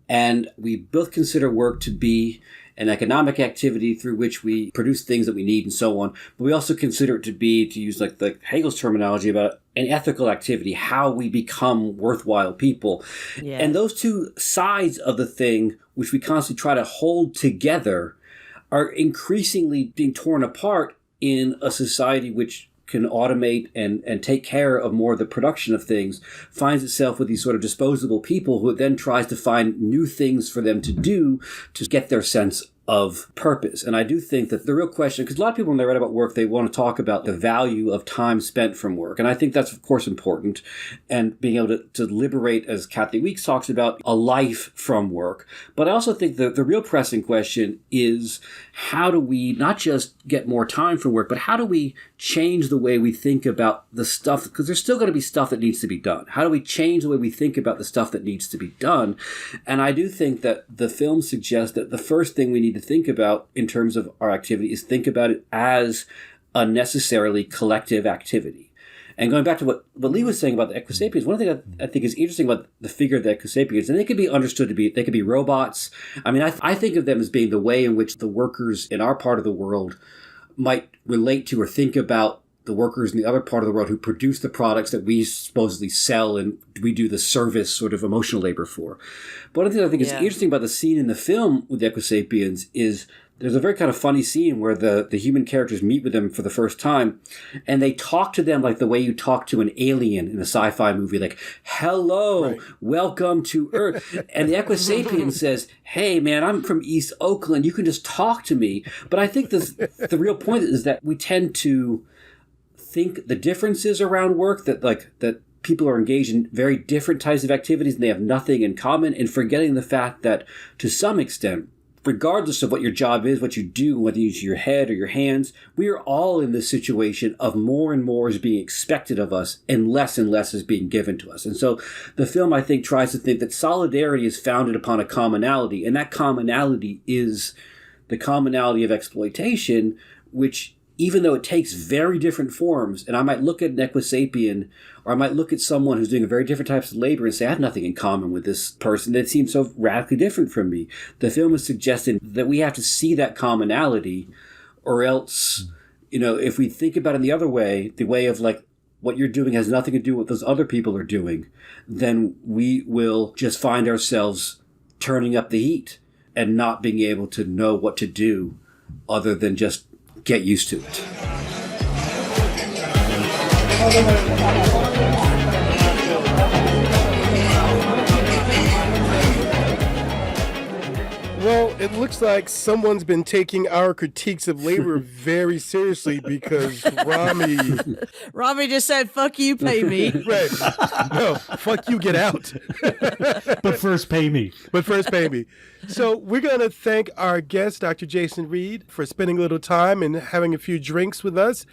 Speaker 4: and we both consider work to be an economic activity through which we produce things that we need and so on. But we also consider it to be, to use like the Hegel's terminology, about an ethical activity, how we become worthwhile people. Yeah. And those two sides of the thing, which we constantly try to hold together, are increasingly being torn apart in a society which can automate and take care of more of the production of things, finds itself with these sort of disposable people who it then tries to find new things for them to do to get their sense of purpose. And I do think that the real question, because a lot of people when they write about work, they want to talk about the value of time spent from work. And I think that's, of course, important. And being able to liberate, as Kathy Weeks talks about, a life from work. But I also think that the real pressing question is, how do we not just get more time from work, but how do we change the way we think about the stuff? Because there's still going to be stuff that needs to be done. How do we change the way we think about the stuff that needs to be done? And I do think that the film suggests that the first thing we need to think about in terms of our activity is think about it as unnecessarily collective activity. And going back to what Lee was saying about the Equisapiens, one thing that I think is interesting about the figure of the Equisapiens, and they could be understood to be, they could be robots. I mean, I think of them as being the way in which the workers in our part of the world might relate to or think about the workers in the other part of the world who produce the products that we supposedly sell and we do the service sort of emotional labor for. But one of the things I think is interesting about the scene in the film with the Equisapiens is there's a very kind of funny scene where the human characters meet with them for the first time, and they talk to them like the way you talk to an alien in a sci-fi movie, like, hello, welcome to Earth. And the Equisapien says, hey, man, I'm from East Oakland. You can just talk to me. But I think the real point is that we tend to think the differences around work, that people are engaged in very different types of activities and they have nothing in common, and forgetting the fact that to some extent, regardless of what your job is, what you do, whether you use your head or your hands, we are all in this situation of more and more is being expected of us and less is being given to us. And so the film, I think, tries to think that solidarity is founded upon a commonality, and that commonality is the commonality of exploitation, which, even though it takes very different forms, and I might look at an Equisapien, or I might look at someone who's doing very different types of labor and say, I have nothing in common with this person that seems so radically different from me. The film is suggesting that we have to see that commonality, or else, if we think about it the other way, the way of like, what you're doing has nothing to do with what those other people are doing, then we will just find ourselves turning up the heat and not being able to know what to do other than just get used to it.
Speaker 2: Well, it looks like someone's been taking our critiques of labor very seriously, because
Speaker 1: Rami just said, fuck you, pay me.
Speaker 2: Right. No, fuck you, get out.
Speaker 3: But first pay me.
Speaker 2: So we're going to thank our guest, Dr. Jason Reed, for spending a little time and having a few drinks with us.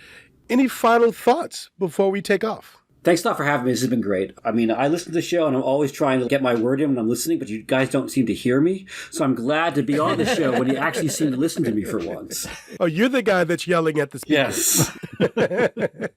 Speaker 2: Any final thoughts before we take off?
Speaker 4: Thanks a lot for having me. This has been great. I mean, I listen to the show and I'm always trying to get my word in when I'm listening, but you guys don't seem to hear me. So I'm glad to be on the show when you actually seem to listen to me for once.
Speaker 2: Oh, you're the guy that's yelling at the speakers.
Speaker 4: Yes.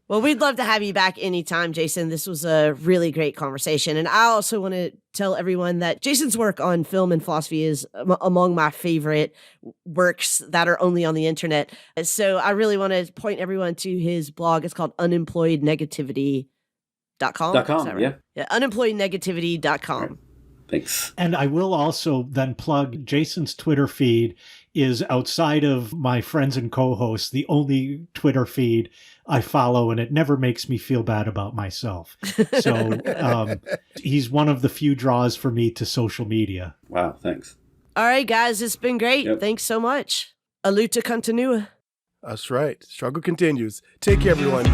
Speaker 1: Well, we'd love to have you back anytime, Jason. This was a really great conversation. And I also want to tell everyone that Jason's work on film and philosophy is among my favorite works that are only on the internet. So I really want to point everyone to his blog. It's called unemployednegativity.com.
Speaker 4: Right?
Speaker 1: Yeah, unemployednegativity.com.
Speaker 4: Right. Thanks.
Speaker 3: And I will also then plug Jason's Twitter feed is, outside of my friends and co-hosts, the only Twitter feed I follow, and it never makes me feel bad about myself. So he's one of the few draws for me to social media.
Speaker 4: Wow, thanks.
Speaker 1: All right, guys, it's been great.
Speaker 4: Yep.
Speaker 1: Thanks so much. A luta continua.
Speaker 2: That's right. Struggle continues. Take care, everyone.